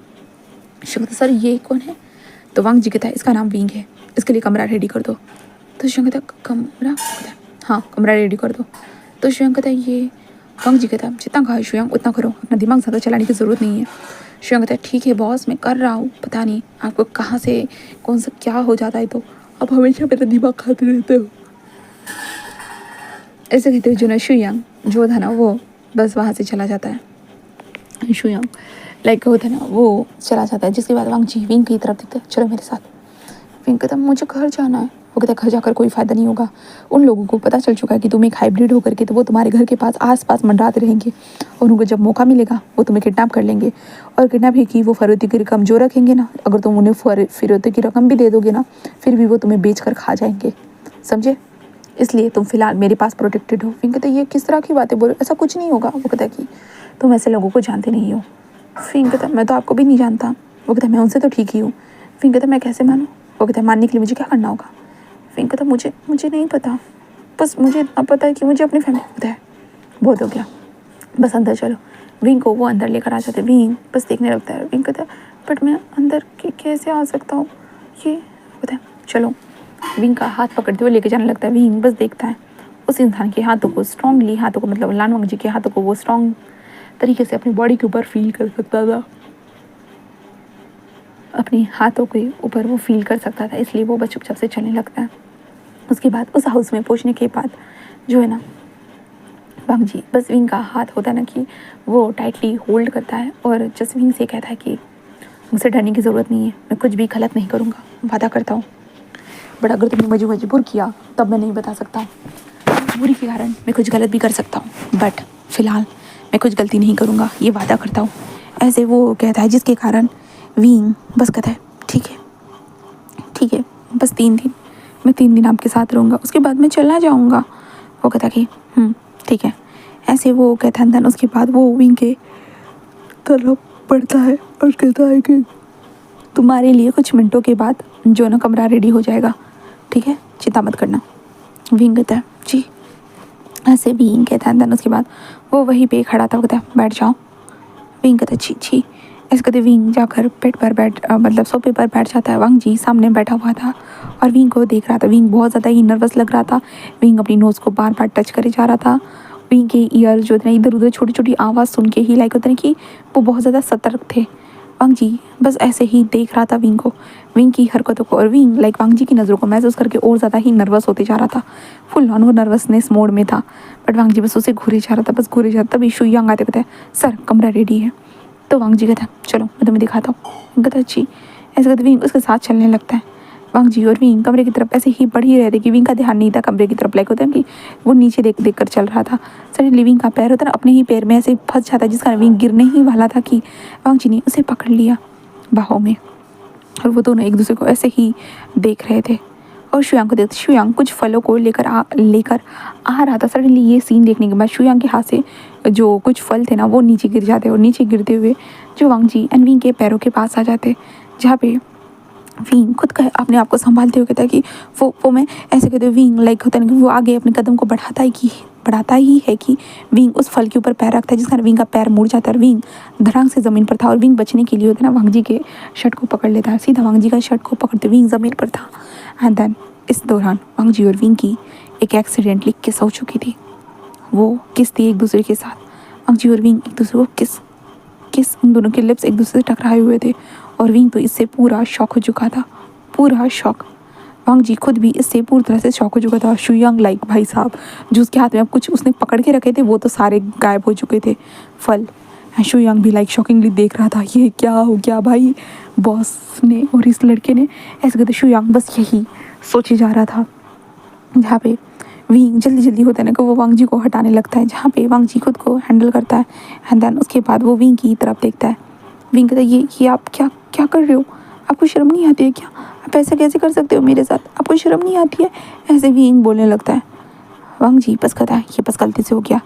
शुयांग कहता है सर ये कौन है। तो वांग जी कहता है इसका नाम विंग है, इसके लिए कमरा रेडी कर दो। तो शुयांग कहता है कमरा, हाँ कमरा रेडी कर दो। तो शुयांग कहता है ये, वांग जी कहता है जितना कहा है शुयांग उतना करो, अपना दिमाग ज़्यादा चलाने की ज़रूरत नहीं है। शुयांग कहता है ठीक है बॉस मैं कर रहा हूँ, पता नहीं आपको कहाँ से कौन सा क्या हो जाता है, तो आप हमेशा मेरा दिमाग खाते रहते हो। ऐसे कहते हुए जो ना शुयांग जो था ना वो बस वहाँ से चला जाता है। शुयांग लाइक होता है ना, वो चला जाता है। जिसके बाद वांग जी विंग की तरफ देखते हैं, चलो मेरे साथ। विंग कहता है मुझे घर जाना है। वो कहता है घर जाकर कोई फ़ायदा नहीं होगा, उन लोगों को पता चल चुका है कि तुम एक हाइब्रिड होकर के, तो वो तुम्हारे घर के आस पास मंडराते रहेंगे और उनको जब मौका मिलेगा वो तुम्हें किडनैप कर लेंगे, और किडनैप ही की वो फिरौती की रकम जो रखेंगे ना, अगर तुम उन्हें फिरौती की रकम भी दे दोगे ना, फिर भी वो तुम्हें बेच कर खा जाएंगे, समझे? इसलिए तुम फिलहाल मेरे पास प्रोटेक्टेड हो। विंग कहता है ये किस तरह की बातें बोल, ऐसा कुछ नहीं होगा। वो कहता है कि तुम ऐसे लोगों को जानते नहीं हो। फिंग कहता है मैं तो आपको भी नहीं जानता। वो कहता है मैं उनसे तो ठीक ही हूँ। फिंग कहता है मैं कैसे मानूँ? वो कहता है मानने के लिए मुझे क्या करना होगा? फिंग कहता है मुझे नहीं पता, बस मुझे इतना पता है कि मुझे अपनी फैमिली पता है। बहुत हो गया, बस अंदर चलो। विंग को वो अंदर लेकर आ जाते। विंग बस देखने लगता है। विंग कहता है बट मैं अंदर कैसे आ सकता हूँ? ये कहता है चलो। विंग का हाथ पकड़ते हुए लेके जाने लगता है। विंग बस देखता है उस इंसान के हाथों को, स्ट्रांगली हाथों को, मतलब लानवांग जी के हाथों को वो स्ट्रॉन्ग तरीके से अपनी बॉडी के ऊपर फील कर सकता था, अपने हाथों के ऊपर वो फील कर सकता था, इसलिए वो बस चुपचाप से चलने लगता है। उसके बाद उस हाउस में पहुंचने के बाद जो है ना, वांग जी बस विंग का हाथ होता है ना कि वो टाइटली होल्ड करता है और जस्ट विंग से कहता है कि मुझसे डरने की ज़रूरत नहीं है, मैं कुछ भी गलत नहीं करूँगा, वादा करता हूँ। बट अगर तुमने मुझे मजबूर किया तब मैं नहीं बता सकता, मजबूरी के कारण मैं कुछ गलत भी कर सकता हूँ, बट फिलहाल मैं कुछ गलती नहीं करूँगा, ये वादा करता हूँ। ऐसे वो कहता है, जिसके कारण विंग बस कहता है ठीक है, बस 3 दिन, मैं 3 दिन आपके साथ रहूँगा, उसके बाद मैं चला जाऊँगा। वो कहता कि ठीक है। ऐसे वो कहता है, देन उसके बाद वो विंग के तरफ बढ़ता है और कहता है कि तुम्हारे लिए कुछ मिनटों के बाद जो ना कमरा रेडी हो जाएगा, ठीक है, चिंता मत करना। विंग कहता है जी। ऐसे विंग कहता है, देन उसके बाद वो वहीं पे खड़ा था। वो कहता है बैठ जाओ। विंग कहता है छी। ऐसे कहते विंग जाकर बेड पर मतलब सोफे पर बैठ जाता है। वांग जी सामने बैठा हुआ था और विंग को देख रहा था। विंग बहुत ज़्यादा ही नर्वस लग रहा था। विंग अपनी नोज़ को बार बार टच करे जा रहा था। विंग के ईयर जो थे इधर उधर छोटी छोटी आवाज़ सुन के ही लाइक होता है कि वो बहुत ज़्यादा सतर्क थे। वांग जी बस ऐसे ही देख रहा था विंग को, विंग की हरकतों को, और विंग लाइक वांग जी की नज़रों को महसूस करके और ज़्यादा ही नर्वस होते जा रहा था। फुल ऑन वो नर्वसनेस मोड में था। बट वांग जी बस उसे घूरे जा रहा था, बस घूरे जा रहा था। तभी शू यांग आते कहते हैं सर कमरा रेडी है। तो वांग जी कहता है चलो मैं तुम्हें दिखाता हूँ। विंग कहता है जी। ऐसे कहते विंग उसके साथ चलने लगता है। वांग जी और विंग कमरे की तरफ ऐसे ही बढ़ ही रहे थे कि विंग का ध्यान नहीं था कमरे की तरफ, लाइक होता है कि वो नीचे देख कर चल रहा था। सडनली विंग का पैर होता है ना, अपने ही पैर में ऐसे फंस जाता है, जिस कारण विंग गिरने ही वाला था कि वांग जी ने उसे पकड़ लिया बाहों में, और वो दोनों एक दूसरे को ऐसे ही देख रहे थे। और शुयांग को देखते, शुयांग कुछ फलों को लेकर आ रहा था। सडनली ये सीन देखने के बाद शुयांग के हाथ से जो कुछ फल थे ना वो नीचे गिर जाते, और नीचे गिरते हुए जो वांग जी एंड विंग के पैरों के पास आ जाते, जहाँ पे विंग खुद का अपने आप को संभालते हुए कहता है कि वो मैं ऐसे कहते हुए विंग लाइक होता है कि वो आगे अपने कदम को बढ़ाता ही है कि विंग उस फल के ऊपर पैर रखता है, जिस कारण विंग का पैर मुड़ जाता है और विंग धड़ाम से ज़मीन पर था। और विंग बचने के लिए होता है ना, वांग जी के शर्ट को पकड़ लेता है, सीधा वांग जी का शर्ट को पकड़ते विंग ज़मीन पर था। एंड देन इस दौरान वांग जी और विंग की एक एक्सीडेंटली किस हो चुकी थी। वो किस थी एक दूसरे के साथ, वांग जी और विंग एक दूसरे को किस उन दोनों के लिप्स एक दूसरे से टकराए हुए थे। और विंग तो इससे पूरा शॉक हो चुका था, पूरा शॉक। वांग जी खुद भी इससे पूरी तरह से शॉक हो चुका था। शुयांग लाइक भाई साहब जो उसके हाथ में अब कुछ उसने पकड़ के रखे थे वो तो सारे गायब हो चुके थे फल। शुयांग भी लाइक शॉकिंगली देख रहा था, ये क्या हो गया भाई बॉस ने और इस लड़के ने। ऐसे कहते शुयांग बस यही सोचे जा रहा था, जहाँ पे विंग जल्दी होता है ना कि वो वांग जी को हटाने लगता है, जहाँ पे वांग जी खुद को हैंडल करता है। एंड देन उसके बाद वो विंग की तरफ देखता है। विंग कहता है ये आप क्या कर रहे हो? आपको शर्म नहीं आती है क्या? आप ऐसा कैसे कर सकते हो मेरे साथ? आपको शर्म नहीं आती है? ऐसे विंग बोलने लगता है। वांग जी बस कहता है ये बस गलती से हो गया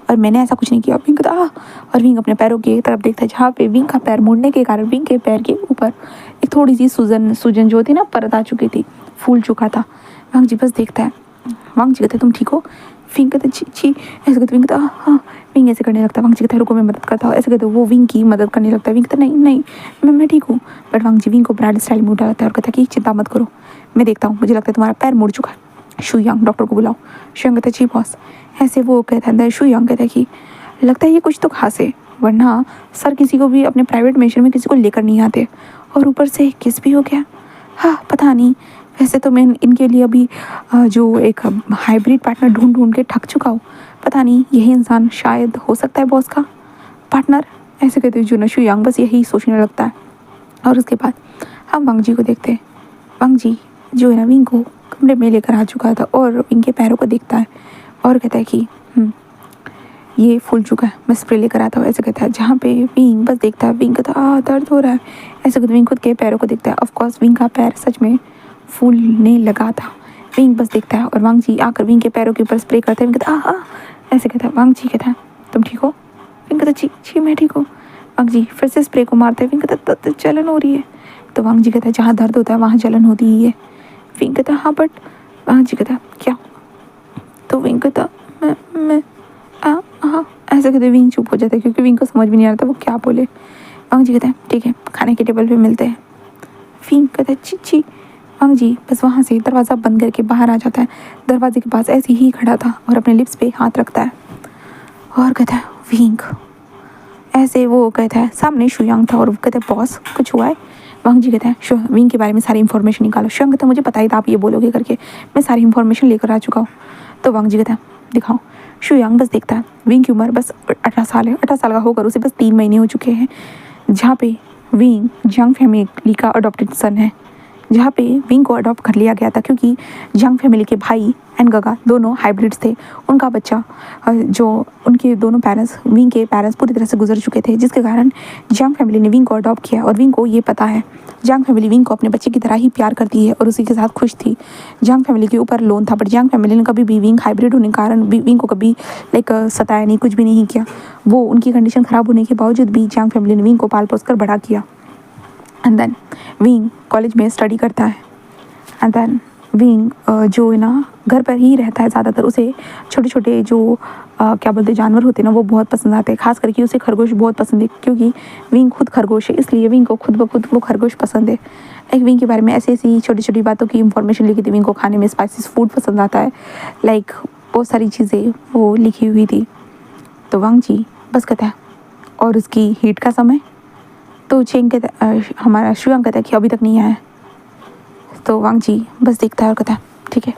और मैंने ऐसा कुछ नहीं किया। विंग कहता और विंग अपने पैरों की तरफ देखता है, जहाँ पे विंग का पैर मुड़ने के कारण विंग के पैर के ऊपर एक थोड़ी सी सूजन जो थी ना परत आ चुकी थी, फूल चुका था। वांग जी बस देखता है। वांग जी कहते तुम ठीक हो? विंग कहते छी। ऐसे कहते विंग कहता हाँ। विंग ऐसे करने लगता है। वांग जी कहते रुको मैं मदद करता हूँ। ऐसे कहते वो विंग की मदद करने लगता है। विंग कहता नहीं मैं ठीक हूँ। बट वांग जी विंग को ब्राइड स्टाइल में उठा लेता है और कहता कि चिंता मत करो, मैं देखता हूँ, मुझे लगता है तुम्हारा पैर मुड़ चुका है। शुयांग डॉक्टर को बुलाओ। शुयांग कहता है जी बॉस। ऐसे वो कहता है, शुयांग कहता है कि लगता है ये कुछ तो खास है, वरना सर किसी को भी अपने प्राइवेट मिशन में किसी को लेकर नहीं आते, और ऊपर से किस भी हो गया। हाँ पता नहीं, वैसे तो मैं इनके लिए अभी जो एक हाइब्रिड पार्टनर ढूंढ के थक चुका हूँ। पता नहीं यही इंसान शायद हो सकता है बॉस का पार्टनर। ऐसे कहते हुए जो नशु यांग बस यही सोचने लगता है। और उसके बाद हम वांग जी को देखते हैं। वांग जी जो है ना विंग को कमरे में लेकर आ चुका था और विंग के पैरों को देखता है और कहता है कि ये फूल चुका है, मैं स्प्रे लेकर आता हूँ। ऐसे कहता है। जहाँ पे विंग बस देखता है, विंग कहता है दर्द हो रहा है। ऐसे कहते विंग खुद के पैरों को देखता है। ऑफकोर्स विंग का पैर सच में फूलने लगा था। विंग बस देखता है और वांग जी आकर विंग के पैरों के ऊपर स्प्रे करते हैं। विंग कहता ऐसे कहता है। वांग जी कहता है तुम ठीक हो? विंग कहता जी जी मैं ठीक हूँ। वांग जी फिर से स्प्रे को मारते हैं। विंग कहता जलन हो रही है। तो वांग जी कहता है जहाँ दर्द होता है वहाँ जलन होती ही है। विंग कहता हाँ बट वांग जी कहता क्या? तो विंग कहता मैं हाँ। ऐसे कहते विंग चुप हो जाता है क्योंकि विंग को समझ भी नहीं आ रहा था वो क्या बोले। वांग जी कहता है ठीक है खाने के टेबल पे मिलते हैं। विंग कहता है छी। वांग जी बस वहाँ से दरवाज़ा बंद करके बाहर आ जाता है। दरवाजे के पास ऐसे ही खड़ा था और अपने लिप्स पे हाथ रखता है और कहता है विंग। ऐसे वो कहता है सामने शुयांग था और वो कहता है बॉस कुछ हुआ है? वांग जी कहता है विंग के बारे में सारी इन्फॉर्मेशन निकालो। शुयांग कहता है मुझे पता ही था आप ये बोलोगे करके, मैं सारी इन्फॉर्मेशन लेकर आ चुका हूँ। तो वांग जी कहता है दिखाओ। शुयांग बस देखता है। विंग की उम्र बस 18 साल है। 18 साल का होकर उसे बस 3 महीने हो चुके हैं। जहाँ पे विंग जियांग फैमिली का अडॉप्टेड सन है। जहाँ पे विंग को अडॉप्ट कर लिया गया था क्योंकि जियांग फैमिली के भाई एंड गगा दोनों हाइब्रिड्स थे। उनका बच्चा जो उनके दोनों पेरेंट्स विंग के पेरेंट्स पूरी तरह से गुजर चुके थे, जिसके कारण जियांग फैमिली ने विंग को अडॉप्ट किया। और विंग को ये पता है जियांग फैमिली विंग को अपने बच्चे की तरह ही प्यार करती है और उसी के साथ खुश थी। जियांग फैमिली के ऊपर लोन था बट जियांग फैमिली ने कभी भी विंग हाइब्रिड होने के कारण विंग को कभी सताया नहीं, कुछ भी नहीं किया। वो उनकी कंडीशन ख़राब होने के बावजूद भी जियांग फैमिली ने विंग को पाल पोस कर बड़ा किया। एंड देन विंग कॉलेज में स्टडी करता है। एंड देन विंग जो है ना घर पर ही रहता है ज़्यादातर। उसे छोटे छोटे जो क्या बोलते जानवर होते हैं ना वो बहुत पसंद आते हैं। खास करके उसे खरगोश बहुत पसंद है क्योंकि विंग खुद खरगोश है, इसलिए विंग को खुद ब खुद वो खरगोश पसंद है। लाइक विंग के बारे में ऐसी ऐसी छोटी छोटी बातों की इंफॉर्मेशन लिखी थी। विंग को खाने में स्पाइसी फूड पसंद आता है। लाइक बहुत सारी चीज़ें वो लिखी हुई थी। तो वांग जी बस कहता है और उसकी हीट का समय। तो चेंग कहता हमारा शुयांग कहता है कि अभी तक नहीं आया। तो वांग जी बस देखता है और कहता है ठीक है।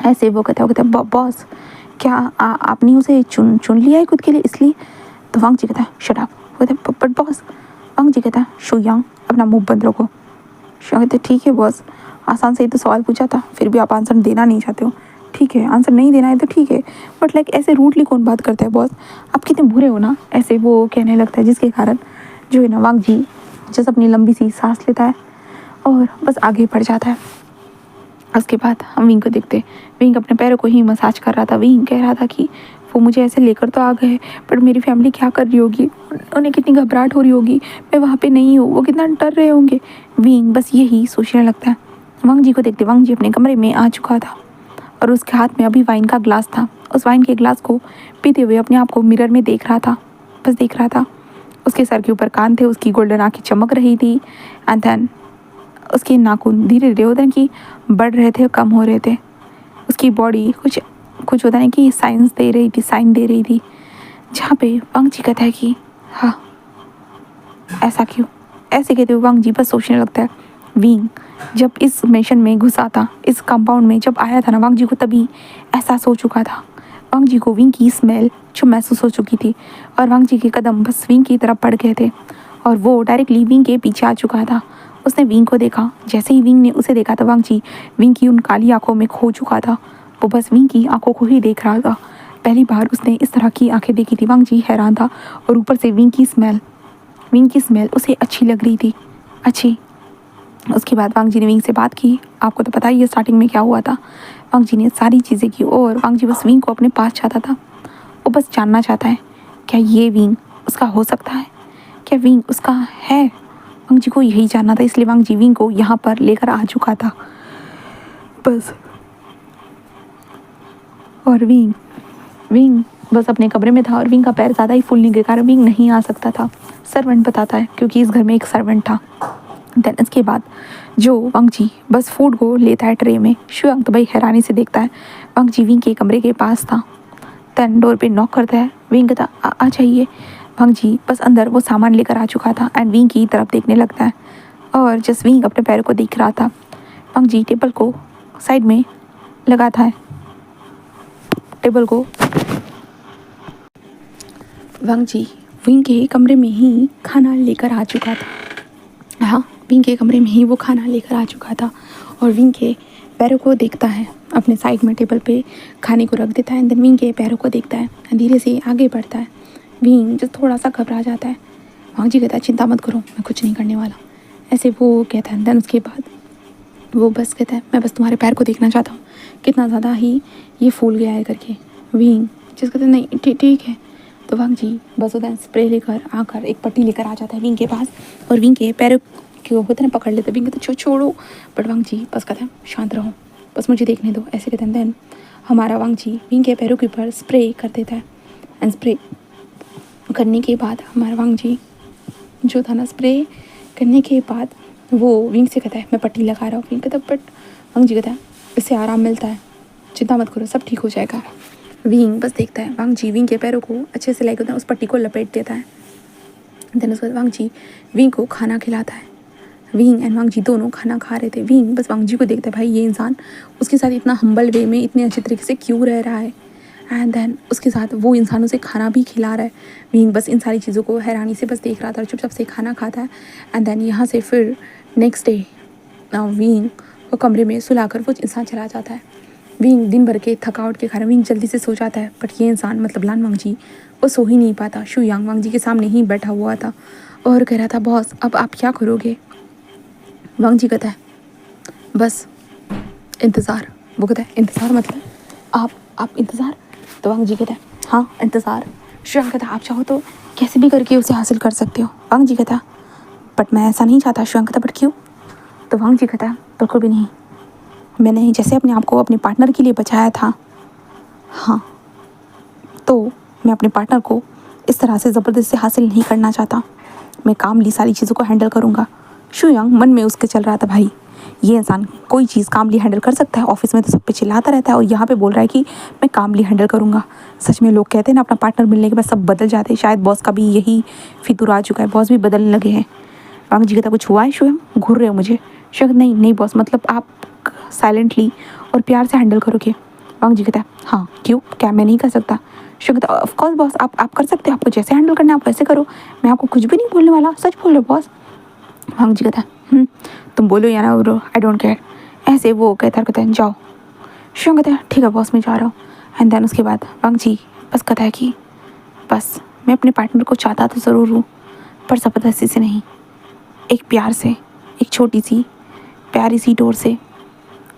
ऐसे वो कहता है बॉस क्या आपने उसे चुन लिया है खुद के लिए इसलिए? तो वांग जी कहता है शट अप। वो कहता है बट बॉस। वांग जी कहता है शुयांग अपना मुंह बंद रखो। शुयांग कहते ठीक है बॉस, आसान से ही तो सवाल पूछा था फिर भी आप आंसर देना नहीं चाहते हो। ठीक है आंसर नहीं देना है तो ठीक है बट लाइक ऐसे रूटली कौन बात करता है बॉस, आप कितने बुरे हो ना। ऐसे वो कहने लगता है जिसके कारण जो है ना वांग जी जैसे अपनी लंबी सी सांस लेता है और बस आगे बढ़ जाता है। उसके बाद हम विंग को देखते हैं। विंग अपने पैरों को ही मसाज कर रहा था। विंग कह रहा था कि वो मुझे ऐसे लेकर तो आ गए बट मेरी फैमिली क्या कर रही होगी, उन्हें कितनी घबराहट हो रही होगी, मैं वहाँ पे नहीं हूँ, वो कितना डर रहे होंगे। विंग बस यही सोचने लगता है। वांग जी को देखते वांग जी अपने कमरे में आ चुका था और उसके हाथ में अभी वाइन का ग्लास था। उस वाइन के ग्लास को पीते हुए अपने आप को मिरर में देख रहा था, बस देख रहा था। उसके सर के ऊपर कान थे, उसकी गोल्डन आँखें चमक रही थी। एंड देन उसके नाखून धीरे धीरे होता है कि बढ़ रहे थे, कम हो रहे थे। उसकी बॉडी कुछ होता है कि साइन दे रही थी। जहाँ पे वांग जी कहता है कि हाँ ऐसा क्यों? ऐसे कहते हुए वांग जी बस सोचने लगता है। विंग जब इस मिशन में घुसा था, इस कंपाउंड में जब आया था ना, वांग जी को तभी एहसास हो चुका था। वांग जी को विंग की स्मेल जो महसूस हो चुकी थी और वांग जी के कदम बस विंग की तरफ बढ़ गए थे और वो डायरेक्टली विंग के पीछे आ चुका था। उसने विंग को देखा। जैसे ही विंग ने उसे देखा था वांग जी विंग की उन काली आंखों में खो चुका था। वो बस विंग की आंखों को ही देख रहा था। पहली बार उसने इस तरह की आंखें देखी थी। वांग जी हैरान था और ऊपर से विंग की स्मेल उसे अच्छी लग रही थी, अच्छी। उसके बाद वांग जी ने विंग से बात की। आपको तो पता ही है स्टार्टिंग में क्या हुआ था। वांग जी ने सारी चीज़ें की और वांग जी बस विंग को अपने पास चाहता था। वो बस जानना चाहता है क्या ये विंग उसका हो सकता है, क्या विंग उसका है। वांग जी को यही जानना था, इसलिए वांग जी विंग को यहाँ पर लेकर आ चुका था बस। और विंग बस अपने कमरे में था और विंग का पैर ज़्यादा ही फूलने के कारण विंग नहीं आ सकता था। सर्वेंट बताता है क्योंकि इस घर में एक सर्वेंट था। देन इसके बाद जो वांग जी बस फूड को लेता है ट्रे में। शुयांग तो भाई हैरानी से देखता है। वांग जी विंग के कमरे के पास था। देन डोर पे नॉक करता है। विंग कहता आ जाइए। वांग जी बस अंदर वो सामान लेकर आ चुका था एंड विंग की तरफ देखने लगता है और जस्ट विंग अपने पैरों को देख रहा था। वांग जी टेबल को साइड में लगाता है। वांग जी विंग के कमरे में ही खाना लेकर आ चुका था। हाँ, विंग के कमरे में ही वो खाना लेकर आ चुका था और विंग के पैरों को देखता है, अपने साइड में टेबल पे खाने को रख देता है। देन विंग के पैरों को देखता है, धीरे से आगे बढ़ता है। विंग जो थोड़ा सा घबरा जाता है। वांग जी कहता है चिंता मत करो, मैं कुछ नहीं करने वाला, ऐसे वो कहता है। देन उसके बाद वो बस कहता है मैं बस तुम्हारे पैर को देखना चाहता हूँ, कितना ज़्यादा ही ये फूल गया है करके। विंग जिस कहते नहीं ठीक है। तो वांग जी बस उधर स्प्रे लेकर आकर एक पट्टी लेकर आ जाता है विंग के पास और विंग के पैरों को होता है ना पकड़ लेते। विंग कहते छोड़ो, बट वांग जी बस कहता है शांत रहो, बस मुझे देखने दो, ऐसे कहते हैं। देन हमारा वांग जी विंग के पैरों के ऊपर स्प्रे कर देता है एंड स्प्रे करने के बाद हमारा वांग जी जो था ना, स्प्रे करने के बाद वो विंग से कहता है मैं पट्टी लगा रहा हूँ। विंग कहता है बट वांग जी कहता है इससे आराम मिलता है, चिंता मत करो, सब ठीक हो जाएगा। विंग बस देखता है। वांग जी विंग के पैरों को अच्छे से लाइक होता है, उस पट्टी को लपेट देता है। देन उसके बाद वांग जी विंग को खाना खिलाता है। विंग एंड वांग जी दोनों खाना खा रहे थे। विंग बस वांग जी को देखता है, भाई ये इंसान उसके साथ इतना हम्बल वे में इतने अच्छे तरीके से क्यों रह रहा है, एंड देन उसके साथ वो इंसान उसे खाना भी खिला रहा है। विंग बस इन सारी चीज़ों को हैरानी से बस देख रहा था और चुपचाप से खाना खाता है। एंड देन यहाँ से फिर नेक्स्ट डे विंग को कमरे में सुलाकर वो इंसान चला जाता है। विंग दिन भर के थकावट के कारण विंग जल्दी से सो जाता है, बट ये इंसान मतलब लान वांग जी वो सो ही नहीं पाता। शू यांग वांग जी के सामने ही बैठा हुआ था और कह रहा था बॉस अब आप क्या करोगे। वांग जी कहता है बस इंतज़ार। वो कहता है इंतज़ार मतलब आप इंतज़ार। तो वांग जी कहता है हाँ इंतज़ार। शू यांग कहता है आप चाहो तो कैसे भी करके उसे हासिल कर सकते हो। वांग जी कहता बट मैं ऐसा नहीं चाहता। शू यांग कहता बट क्यों। तो वांग जी कहता बिल्कुल भी नहीं, मैंने जैसे अपने आप को अपने पार्टनर के लिए बचाया था, हाँ तो मैं अपने पार्टनर को इस तरह से ज़बरदस्ती से हासिल नहीं करना चाहता। मैं कामली सारी चीज़ों को हैंडल करूँगा। शू यांग मन में उसके चल रहा था, भाई ये इंसान कोई चीज़ कामली हैंडल कर सकता है, ऑफिस में तो सब पे चिल्लाता रहता है और यहाँ पे बोल रहा है कि मैं कामली हैंडल करूँगा। सच में लोग कहते हैं ना अपना पार्टनर मिलने के बाद सब बदल जाते हैं, शायद बॉस का भी यही फितूर आ चुका है, बॉस भी बदलने लगे हैं। वांग जी कहता कुछ हुआ है शू यांग, घूर रहे हो मुझे। शू यांग नहीं बॉस, मतलब आप साइलेंटली और प्यार से हैंडल करोगे। वांग जी कहता है हाँ क्यों, क्या मैं नहीं कर सकता। शू कहता ऑफ कोर्स बॉस, आप कर सकते हो, आपको जैसे हैंडल करना है आप वैसे करो, मैं आपको कुछ भी नहीं बोलने वाला, सच बोल रहे हो बॉस। वांग जी कहता है तुम बोलो या ना बोलो आई डोंट केयर, ऐसे वो कहता है जाओ। शू कहता है ठीक है बॉस मैं जा रहा हूँ। एंड देन उसके बाद वांग जी बस कहता है कि बस मैं अपने पार्टनर को चाहता तो ज़रूर हूँ, पर ज़बरदस्ती से नहीं, एक प्यार से, एक छोटी सी प्यारी सी डोर से,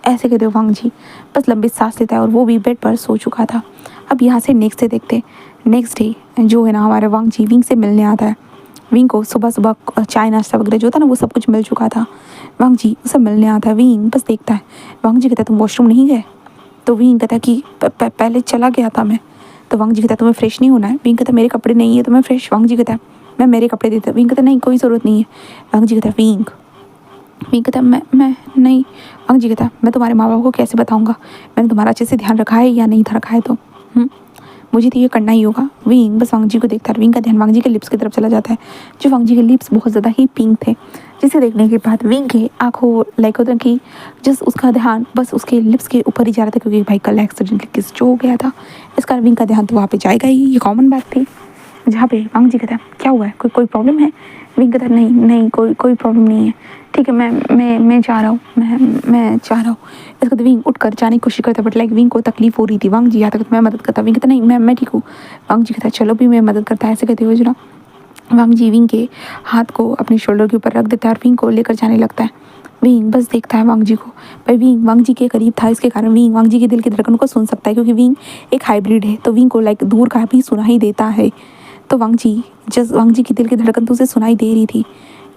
ऐसे कहते हो। वांग जी बस लंबी सांस लेता है और वो भी बेड पर सो चुका था। अब यहाँ से नेक्स्ट डे देखते। नेक्स्ट डे जो है ना हमारे वांग जी विंग से मिलने आता है। विंग को सुबह सुबह चाय नाश्ता वगैरह जो था ना वो सब कुछ मिल चुका था। वांग जी उसे मिलने आता है। विंग बस देखता है। वांग जी कहता है तुम वॉशरूम नहीं गए। तो विंग कहता है कि पहले चला गया था मैं। तो वांग जी कहता है तुम्हें फ्रेश नहीं होना है। विंग कहता है मेरे कपड़े नहीं है तो मैं फ्रेश। वांग जी कहता है मैं मेरे कपड़े देता हूँ। विंग कहता है नहीं कोई ज़रूरत नहीं है। वांग जी कहता है विंग कहता है मैं नहीं। वांग जी कहता है मैं तुम्हारे माँ बाप को कैसे बताऊँगा, मैंने तुम्हारा अच्छे से ध्यान रखा है या नहीं रखा है, तो मुझे तो ये करना ही होगा। विंग बस वांग जी को देखता है। विंग का ध्यान वांग जी के लिप्स की तरफ चला जाता है, जो वांग जी के लिप्स बहुत ज़्यादा ही पिंक थे, जिसे देखने के बाद विंग के आंखों लाइक होता है कि जस्ट उसका ध्यान बस उसके लिप्स के ऊपर ही जा रहा था, क्योंकि भाई कल एक्सीडेंटली किस जो हो गया था, इस कारण विंग का ध्यान तो वहाँ पे जाएगा ही, ये कॉमन बात थी। जहाँ पे वांग जी कहता है क्या हुआ है, कोई प्रॉब्लम है। विंग कहता है नहीं कोई प्रॉब्लम नहीं है, ठीक है मैं जा रहा हूँ, मैं जा रहा हूँ। इसके बाद विंग उठकर जाने की कोशिश करता है, बट लाइक विंग को तकलीफ हो रही थी। वांग जी यहाँ तक मैं मदद करता। विंग कहता नहीं मैं ठीक हूँ। वांग जी कहता है चलो भी मैं मदद करता है। ऐसे कहते हुए जो ना वांग जी विंग के हाथ को अपने शोल्डर के ऊपर रख देता है और विंग को लेकर जाने लगता है। विंग बस देखता है वांग जी को, भाई विंग वांग जी के करीब था, इसके कारण विंग वांग जी के दिल की धड़कन को सुन सकता है, क्योंकि विंग एक हाइब्रिड है, तो विंग को लाइक दूर का भी सुनाई देता है। तो वांग जी की दिल की धड़कन तो उसे सुनाई दे रही थी।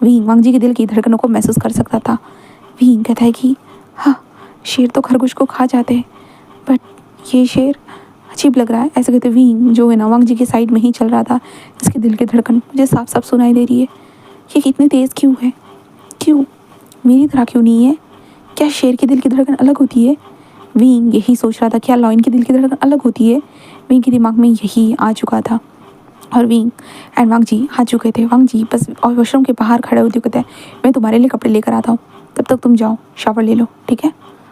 विंग वांग जी के दिल की धड़कनों को महसूस कर सकता था। विंग कहता है कि हाँ शेर तो खरगोश को खा जाते हैं, बट ये शेर अजीब लग रहा है। ऐसे कहते विंग जो है ना वांग जी के साइड में ही चल रहा था, जिसके दिल की धड़कन मुझे साफ साफ सुनाई दे रही है। ये कितनी तेज़ क्यों है, क्यों मेरी तरह क्यों नहीं है, क्या शेर के दिल की धड़कन अलग होती है। विंग यही सोच रहा था, क्या लॉयन की दिल की धड़कन अलग होती है। विंग के दिमाग में यही आ चुका था और विंग एंड वांग जी आ चुके थे। वांग जी बस और वॉशरूम के बाहर खड़े होते कहते हैं मैं तुम्हारे लिए कपड़े लेकर आता हूँ, तब तक तुम जाओ शावर ले लो, ठीक है,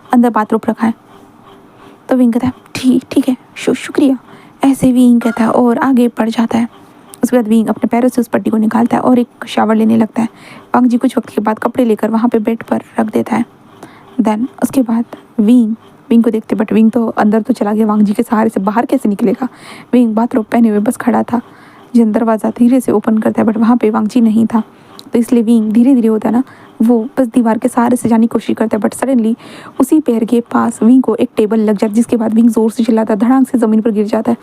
अंदर बाथरूम रखा है। तो विंग कहता है ठीक है शुक्रिया। ऐसे विंग कहता है और आगे बढ़ जाता है। उसके बाद विंग अपने पैरों से उस पट्टी को निकालता है और एक शावर लेने लगता है। वांग जी कुछ वक्त के बाद कपड़े लेकर वहाँ पे बेड पर रख देता है। देन उसके बाद विंग विंग को देखते, बट विंग तो अंदर तो चला गया, वांग जी के सहारे से बाहर कैसे निकलेगा। विंग बाथरोब पहने हुए बस खड़ा था। जिन दरवाज़ा धीरे से ओपन करता है, बट वहाँ पे वांग जी नहीं था, तो इसलिए विंग धीरे धीरे होता है ना, वो बस दीवार के सहारे से जाने की कोशिश करता है। बट सडनली उसी पैर के पास विंग को एक टेबल लग जाता है, जिसके बाद विंग ज़ोर से चिल्लाता है, धड़ाम से ज़मीन पर गिर जाता है।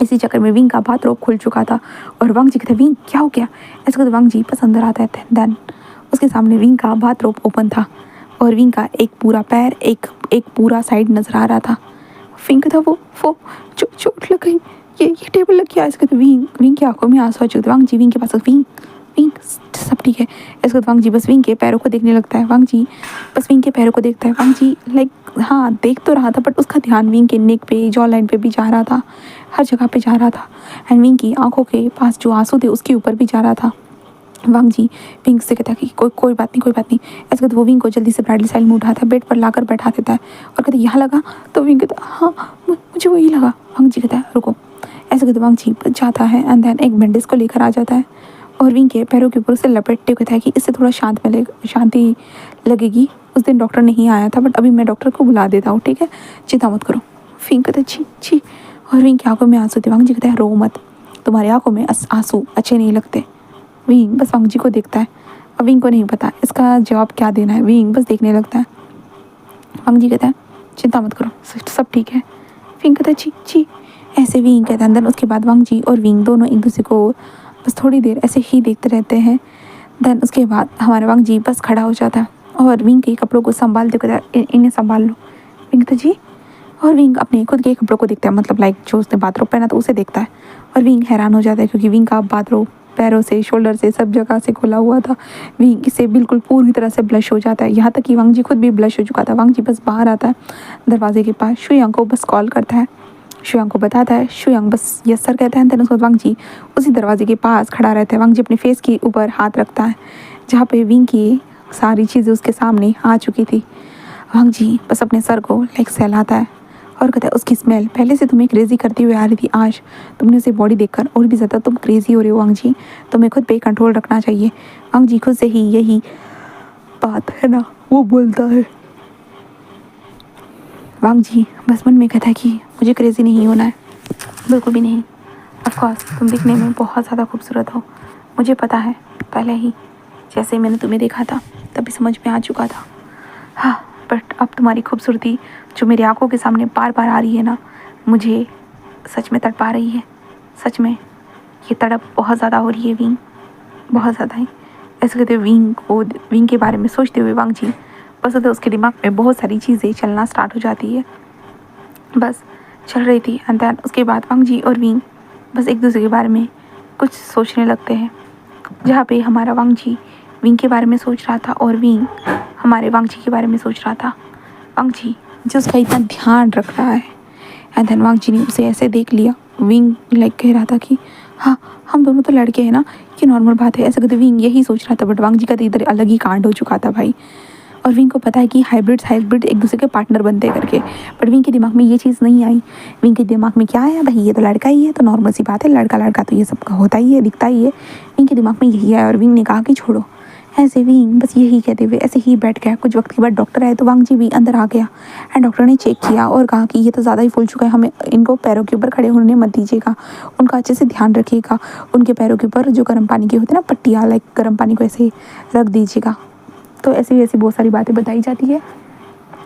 इसी चक्कर में विंग का बाथरोब खुल चुका था और वांग जी कहते हैं, विंग क्या हो गया। ऐसे कहते वांग जी बस अंदर आता है। देन उसके सामने विंग का बाथरोब ओपन था और विंग का एक पूरा पैर, एक पूरा साइड नजर आ रहा था। विंग था वो चोट लग गई, ये टेबल लग गया। ऐसे कहते विंग की आंखों में आंसू आ चुके थे। वांग जी विंग के पास, विंग विंग सब ठीक है। ऐसे कहते वांग जी बस विंग के पैरों को देखने लगता है। वांग जी बस विंग के पैरों को देखता है। वांग जी लाइक हाँ देख तो रहा था, बट उसका ध्यान विंग के नेक पे, जॉ लाइन पे भी जा रहा था, हर जगह पे जा रहा था। एंड विंग की आंखों के पास जो आंसू थे उसके ऊपर भी जा रहा था। वांग जी विंग से कहता है कि कोई बात नहीं। ऐसे कहते वो विंग को जल्दी से ब्राइडल साइड में उठाता है, बेड पर लाकर बैठा देता है और कहते यहाँ लगा। तो विंग कहता है हाँ मुझे वही लगा। वांग जी कहता है रुको। ऐसे कहते वांग जी जाता है एंड देन एक बैंडेज को लेकर आ जाता है और विंग के पैरों के ऊपर उसे लपेटते कहता है कि इससे थोड़ा शांति लगेगी। उस दिन डॉक्टर नहीं आया था, बट अभी मैं डॉक्टर को बुला देता हूँ, ठीक है, चिंता मत करो। विंग कहता है छी। और विंग की आंखों में आंसू थे। वांग जी कहता है रो मत, तुम्हारी आंखों में आंसू अच्छे नहीं लगते। विंग बस वांग जी को देखता है और विंग को नहीं पता इसका जवाब क्या देना है। विंग बस देखने लगता है। वांग जी कहता है चिंता मत करो, सब ठीक है। विंग कहता है छी। ऐसे विंग कहता है। अंदर उसके बाद वांग जी और विंग दोनों एक दूसरे को बस थोड़ी देर ऐसे ही देखते रहते हैं। देन उसके बाद हमारा वांग जी बस खड़ा हो जाता है और विंग के कपड़ों को संभालते कहता है इन्हें संभाल लो। विंग कहता जी। और विंग अपने खुद के कपड़ों को देखता है, मतलब लाइक जो उसने बाथरोब पहना था उसे देखता है और विंग हैरान हो जाता है, क्योंकि विंग का बाथरोब पैरों से, शोल्डर से, सब जगह से खुला हुआ था। विंग से बिल्कुल पूरी तरह से ब्लश हो जाता है, यहाँ तक कि वांग जी खुद भी ब्लश हो चुका था। वांग जी बस बाहर आता है, दरवाजे के पास शुयांग को बस कॉल करता है, शुयांग को बताता है। शुयांग बस यस सर कहता है। देन उसके बाद वांग जी उसी दरवाजे के पास खड़ा रहता है। वांग जी अपने फेस के ऊपर हाथ रखता है जहाँ पे विंग की सारी चीज़ें उसके सामने आ चुकी थी। वांग जी बस अपने सर को लाइक सहलाता है और कहता है उसकी स्मेल पहले से तुम्हें क्रेजी करती हुई आ रही थी, आज तुमने उसे बॉडी देखकर और भी ज़्यादा तुम क्रेजी हो रहे हो। वांग जी तुम्हें खुद पे कंट्रोल रखना चाहिए। वांग जी खुद से ही यही बात है ना वो बोलता है। वांग जी बस मन में कहता है कि मुझे क्रेजी नहीं होना है, बिल्कुल भी नहीं। ऑफकोर्स तुम दिखने में बहुत ज़्यादा खूबसूरत हो, मुझे पता है, पहले ही जैसे मैंने तुम्हें देखा था तभी समझ में आ चुका था। हाँ, बट अब तुम्हारी खूबसूरती जो मेरी आंखों के सामने बार बार आ रही है ना, मुझे सच में तड़पा रही है। सच में ये तड़प बहुत ज़्यादा हो रही है विंग, बहुत ज़्यादा ही। ऐसे कहते विंग के बारे में सोचते हुए वांग जी बस होता उसके दिमाग में बहुत सारी चीज़ें चलना स्टार्ट हो जाती है, बस चल रही थी। एंड देन उसके बाद वांग जी और विंग बस एक दूसरे के बारे में कुछ सोचने लगते हैं, जहाँ पे हमारा वांग जी विंग के बारे में सोच रहा था और विंग हमारे वांग जी के बारे में सोच रहा था। वांग जी जो उसका इतना ध्यान रख रहा है। एंड देन वांग जी ने उसे ऐसे देख लिया। विंग लाइक कह रहा था कि हाँ हम दोनों तो लड़के हैं ना, ये नॉर्मल बात है। ऐसा कहते विंग यही सोच रहा था, बट वांग जी का तो इधर अलग ही कांड हो चुका था भाई। और विंग को पता है कि हाइब्रिड एक दूसरे के पार्टनर बनते करके, बट विंग के दिमाग में ये चीज़ नहीं आई। विंग के दिमाग में क्या आया, भाई ये तो लड़का ही है, तो नॉर्मल सी बात है, लड़का तो ये सब होता ही है, दिखता ही है। विंग के दिमाग में यही आया और विंग ने कहा कि छोड़ो। ऐसे विंग बस यही कहते हुए ऐसे ही बैठ गया। कुछ वक्त के बाद डॉक्टर आए तो वांग जी भी अंदर आ गया एंड डॉक्टर ने चेक किया और कहा कि ये तो ज़्यादा ही फूल चुका है, हमें इनको पैरों के ऊपर खड़े होने मत दीजिएगा, उनका अच्छे से ध्यान रखिएगा, उनके पैरों के ऊपर जो गर्म पानी के होते हैं ना पट्टियाँ, लाइक गर्म पानी को ऐसे रख दीजिएगा। तो ऐसी बहुत सारी बातें बताई जाती है।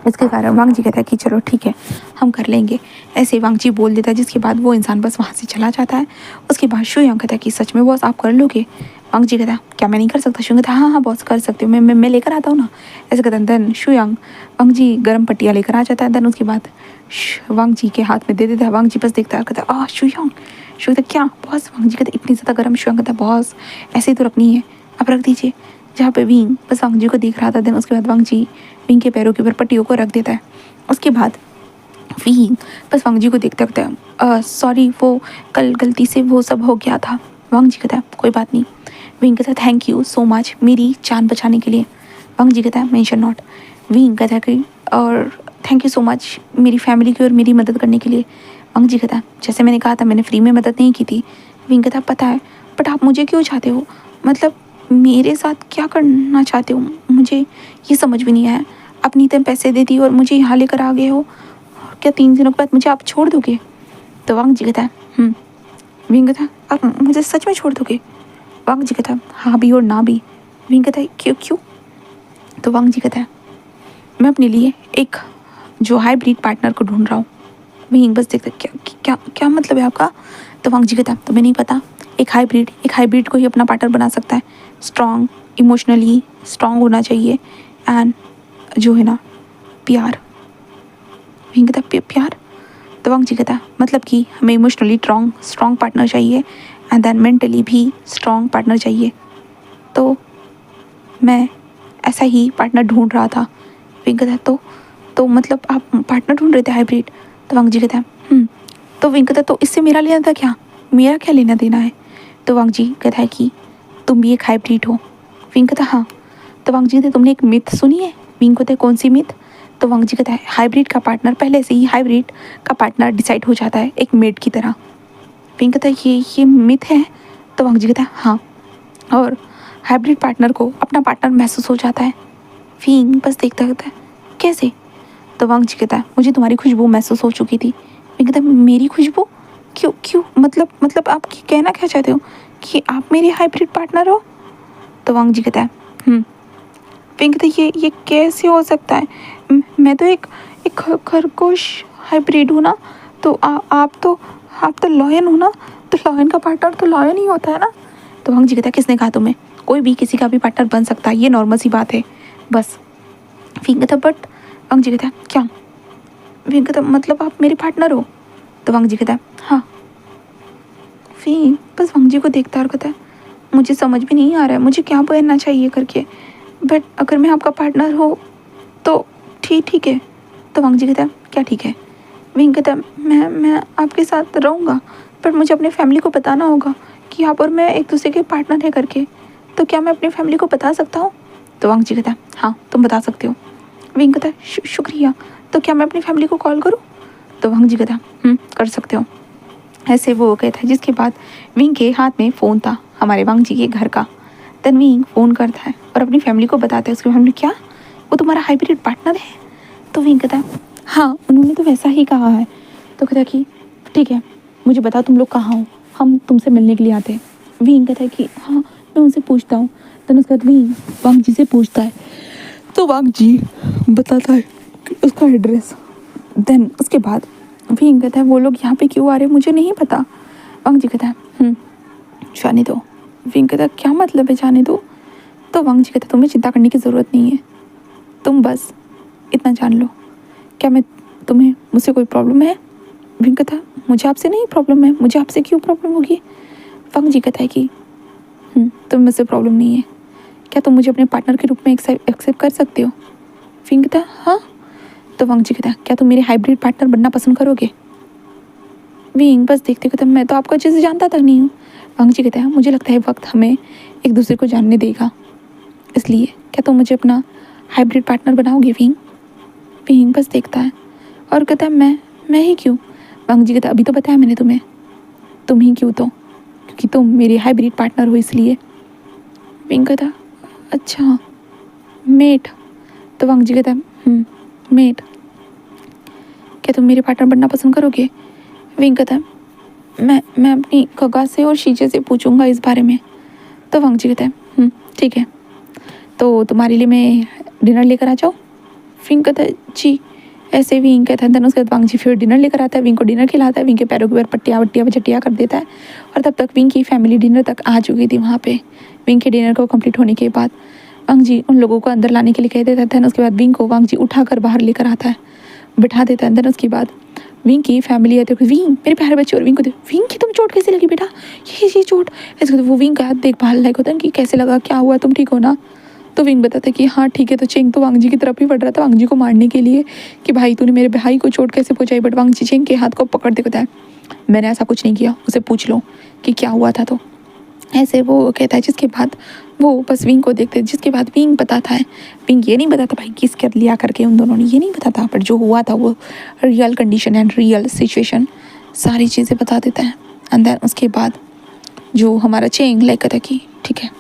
इसके कारण वांग जी कहता है कि चलो ठीक है हम कर लेंगे। ऐसे वांग जी बोल देता है, जिसके बाद वो इंसान बस वहाँ से चला जाता है। उसके बाद शुयांग कहता है कि सच में बॉस आप कर लोगे। वांग जी कहता है क्या मैं नहीं कर सकता। शुयांग कहता है हाँ बॉस कर सकते हो, मैं लेकर आता हूँ ना। ऐसे कहता है। देन शुयांग वांग जी गर्म पट्टियाँ लेकर आ जाता है। देन उसके बाद वांग जी के हाथ में दे देता है। वांग जी बस देखता है, कहता है शुयांग कहता क्या बॉस। वांग जी कहता है इतनी ज़्यादा गर्म। शुयांग कहता है बॉस ऐसे ही तो रखनी है, आप रख दीजिए। जहाँ पे विंग बस वांग जी को देख रहा था। देन उसके बाद वांग जी विंग के पैरों के ऊपर पट्टियों को रख देता है। उसके बाद विंग बस वांग जी को देखते है सॉरी वो कल गलती से वो सब हो गया था। वांग जी कहता है कोई बात नहीं। विंग कहता है थैंक यू सो मच मेरी जान बचाने के लिए। वांग जी कहता है मेंशन नॉट। विंग कहता है कि और थैंक यू सो मच मेरी फैमिली की और मेरी मदद करने के लिए। वांग जी कहता है जैसे मैंने कहा था मैंने फ्री में मदद नहीं की थी। विंग कहता है पता है बट आप मुझे क्यों चाहते हो, मतलब मेरे साथ क्या करना चाहते हो, मुझे ये समझ भी नहीं आया। अपनी इतने पैसे दे दिए और मुझे यहाँ लेकर आ गए हो, और क्या 3 दिनों के बाद मुझे आप छोड़ दोगे? तो वांग जी कहता है विंग कहता है आप मुझे सच में छोड़ दोगे? वांग जी कहता है हाँ भी और ना भी। विंग कहता है क्यों क्यों? तो वांग जी कहता है मैं अपने लिए एक जो हाइब्रिड पार्टनर को ढूंढ रहा हूँ। विंग बस देखता है क्या क्या क्या मतलब है आपका? तो वांग जी कहता है तुम्हें नहीं पता, एक हाइब्रिड को ही अपना पार्टनर बना सकता है। स्ट्रॉन्ग, इमोशनली स्ट्रॉन्ग होना चाहिए, एंड जो है ना प्यार। विंग कहता है प्यार? तो वांग जी कहता है मतलब कि हमें इमोशनली स्ट्रॉन्ग पार्टनर चाहिए, एंड देन मेंटली भी स्ट्रॉन्ग पार्टनर चाहिए। तो मैं ऐसा ही पार्टनर ढूंढ रहा था। विंग कहता है तो मतलब आप पार्टनर ढूंढ रहे थे हाइब्रिड? तो वांग जी कहता है तो विंग कहता है तो इससे मेरा लेना था क्या, मेरा क्या लेना देना है? तो वांग जी कहता है कि तुम भी एक हाइब्रिड हो। विंग कहता है हाँ। तो वांग जी कहते तुमने एक मिथ सुनी है? विंग कहता है कौन सी मिथ? तो वांग जी कहता है हाइब्रिड का पार्टनर पहले से ही हाइब्रिड का पार्टनर डिसाइड हो जाता है एक मेड की तरह। विंग कहता है ये मिथ है? तो वांग जी कहता है हाँ, और हाइब्रिड पार्टनर को अपना पार्टनर महसूस हो जाता है। विंग बस देखता रहता है कैसे? तो वांग जी कहता है मुझे तुम्हारी खुशबू महसूस हो चुकी थी। विंग कहता है मेरी खुशबू? क्यों क्यों मतलब आप कहना क्या चाहते हो कि आप मेरे हाइब्रिड पार्टनर हो? तो वांग जी कहता है विंग कहता है ये कैसे हो सकता है, मैं तो एक खरगोश हाइब्रिड हूँ ना, तो आप तो लॉयन हो ना, तो लॉयन का पार्टनर तो लॉयन ही होता है ना। तो वांग जी कहता है किसने कहा तुम्हें, कोई भी किसी का भी पार्टनर बन सकता है, ये नॉर्मल सी बात है बस। विंग कहता बट वांग जी कहता है क्या? विंग कहता मतलब आप मेरे पार्टनर हो? तो वांग जी कहता है हाँ। विंग बस वांग जी को देखता और कहता है मुझे समझ में नहीं आ रहा है मुझे क्या पहनना चाहिए करके, बट अगर मैं आपका पार्टनर हो तो ठीक है। तो वांग जी कहता है क्या ठीक है? विंग कहता है मैं आपके साथ रहूँगा, पर मुझे अपनी फैमिली को बताना होगा कि आप और मैं एक दूसरे के पार्टनर है करके, तो क्या मैं अपनी फैमिली को बता सकता हूँ? तो वांग जी कहता है हाँ तुम बता सकते हो। विंग कहता है शुक्रिया, तो क्या मैं अपनी फैमिली को कॉल करूँ? तो वांग जी कहता है कर सकते हो। ऐसे वो कहता है, जिसके बाद विंग के हाथ में फ़ोन था हमारे वांग जी के घर का। देन विंग फ़ोन करता है और अपनी फैमिली को बताता है। उसकी फैमिली क्या, वो तुम्हारा हाइब्रिड पार्टनर है? तो विंग कहता है हाँ उन्होंने तो वैसा ही कहा है। तो कहता है कि ठीक है मुझे बताओ तुम लोग कहाँ हो, हम तुमसे मिलने के लिए आते हैं। विंग कहता है कि हाँ मैं उनसे पूछता हूँ। देन उसके बाद विंग वांग जी से पूछता है, तो वांग जी बताता है उसका एड्रेस। देन उसके बाद विंग कहता है वो लोग यहाँ पे क्यों आ रहे हैं मुझे नहीं पता। वांग जी कहता है जाने दो। विंग कहता है क्या मतलब है जाने दो? तो वांग जी कहता है तुम्हें चिंता करने की ज़रूरत नहीं है, तुम बस इतना जान लो, क्या मैं तुम्हें मुझसे कोई प्रॉब्लम है? विंग कहता है मुझे आपसे नहीं प्रॉब्लम है, मुझे आपसे क्यों प्रॉब्लम होगी? वांग जी कहता है कि तुम्हें मुझसे प्रॉब्लम नहीं है, क्या तुम मुझे अपने पार्टनर के रूप में एक्सेप्ट कर सकते हो? विंग कहता है हाँ। तो वांग जी कहता है क्या तुम मेरे हाइब्रिड पार्टनर बनना पसंद करोगे? विंग बस देखते कहता मैं तो आपको अच्छे से जानता तक नहीं हूँ। वांग जी कहता है मुझे लगता है वक्त हमें एक दूसरे को जानने देगा, इसलिए क्या तुम मुझे अपना हाइब्रिड पार्टनर बनाओगे? विंग विंग बस देखता है और कहता है मैं ही क्यों? वांग जी कहता है अभी तो बताया मैंने तुम्हें, तुम ही क्यों, तो क्योंकि तुम मेरे हाइब्रिड पार्टनर हो इसलिए। विंग कहता अच्छा मेट। तो वांग जी कहता है मेट, क्या तुम मेरे पार्टनर बनना पसंद करोगे? विंग कहता है मैं अपनी गगा से और शीजे से पूछूंगा इस बारे में। तो वांग जी कहता है ठीक है, तो तुम्हारे लिए मैं डिनर लेकर आ जाऊँ? विंग कहता है जी। ऐसे विंग कहता है देन उसके बाद वांग जी फिर डिनर लेकर आता है, विंग को डिनर खिलाता है, विंग के पैरों के ऊपर पट्टियाँ वट्टियाँ चट्टियाँ कर देता है। और तब तक विंग की फैमिली डिनर तक आ चुकी थी वहाँ पे। विंग के डिनर को कंप्लीट होने के बाद वांग जी उन लोगों को अंदर लाने के लिए कह देता है। देन उसके बाद विंग को वांग जी उठा कर बाहर लेकर आता है, बिठा देता है। देन उसके बाद विंग की फैमिली आती है, विंग मेरे प्यारे बच्चे, और विंग को विंग की तुम चोट कैसे लगी बेटा, ये चोट ऐसे। वो विंग का देखभाल लाइक होता है कि कैसे लगा, क्या हुआ, तुम ठीक हो ना? तो विंग बताता है कि हाँ ठीक है। तो चेंग तो वांग जी की तरफ ही बढ़ रहा था वांग जी को मारने के लिए कि भाई तूने मेरे भाई को चोट कैसे पहुंचाई, बट वांग जी चेंग के हाथ को पकड़ते कहता है मैंने ऐसा कुछ नहीं किया, उसे पूछ लो कि क्या हुआ था। तो ऐसे वो कहता है, जिसके बाद वो बस विंग को देखते हैं। जिसके बाद विंग बताता है, विंग ये नहीं बताता भाई किस कर लिया करके उन दोनों ने, ये नहीं बताता, पर जो हुआ था वो real condition and real situation सारी चीज़ें बता देता है। एंड देन उसके बाद जो हमारा चेंग लाइक कहता कि ठीक है।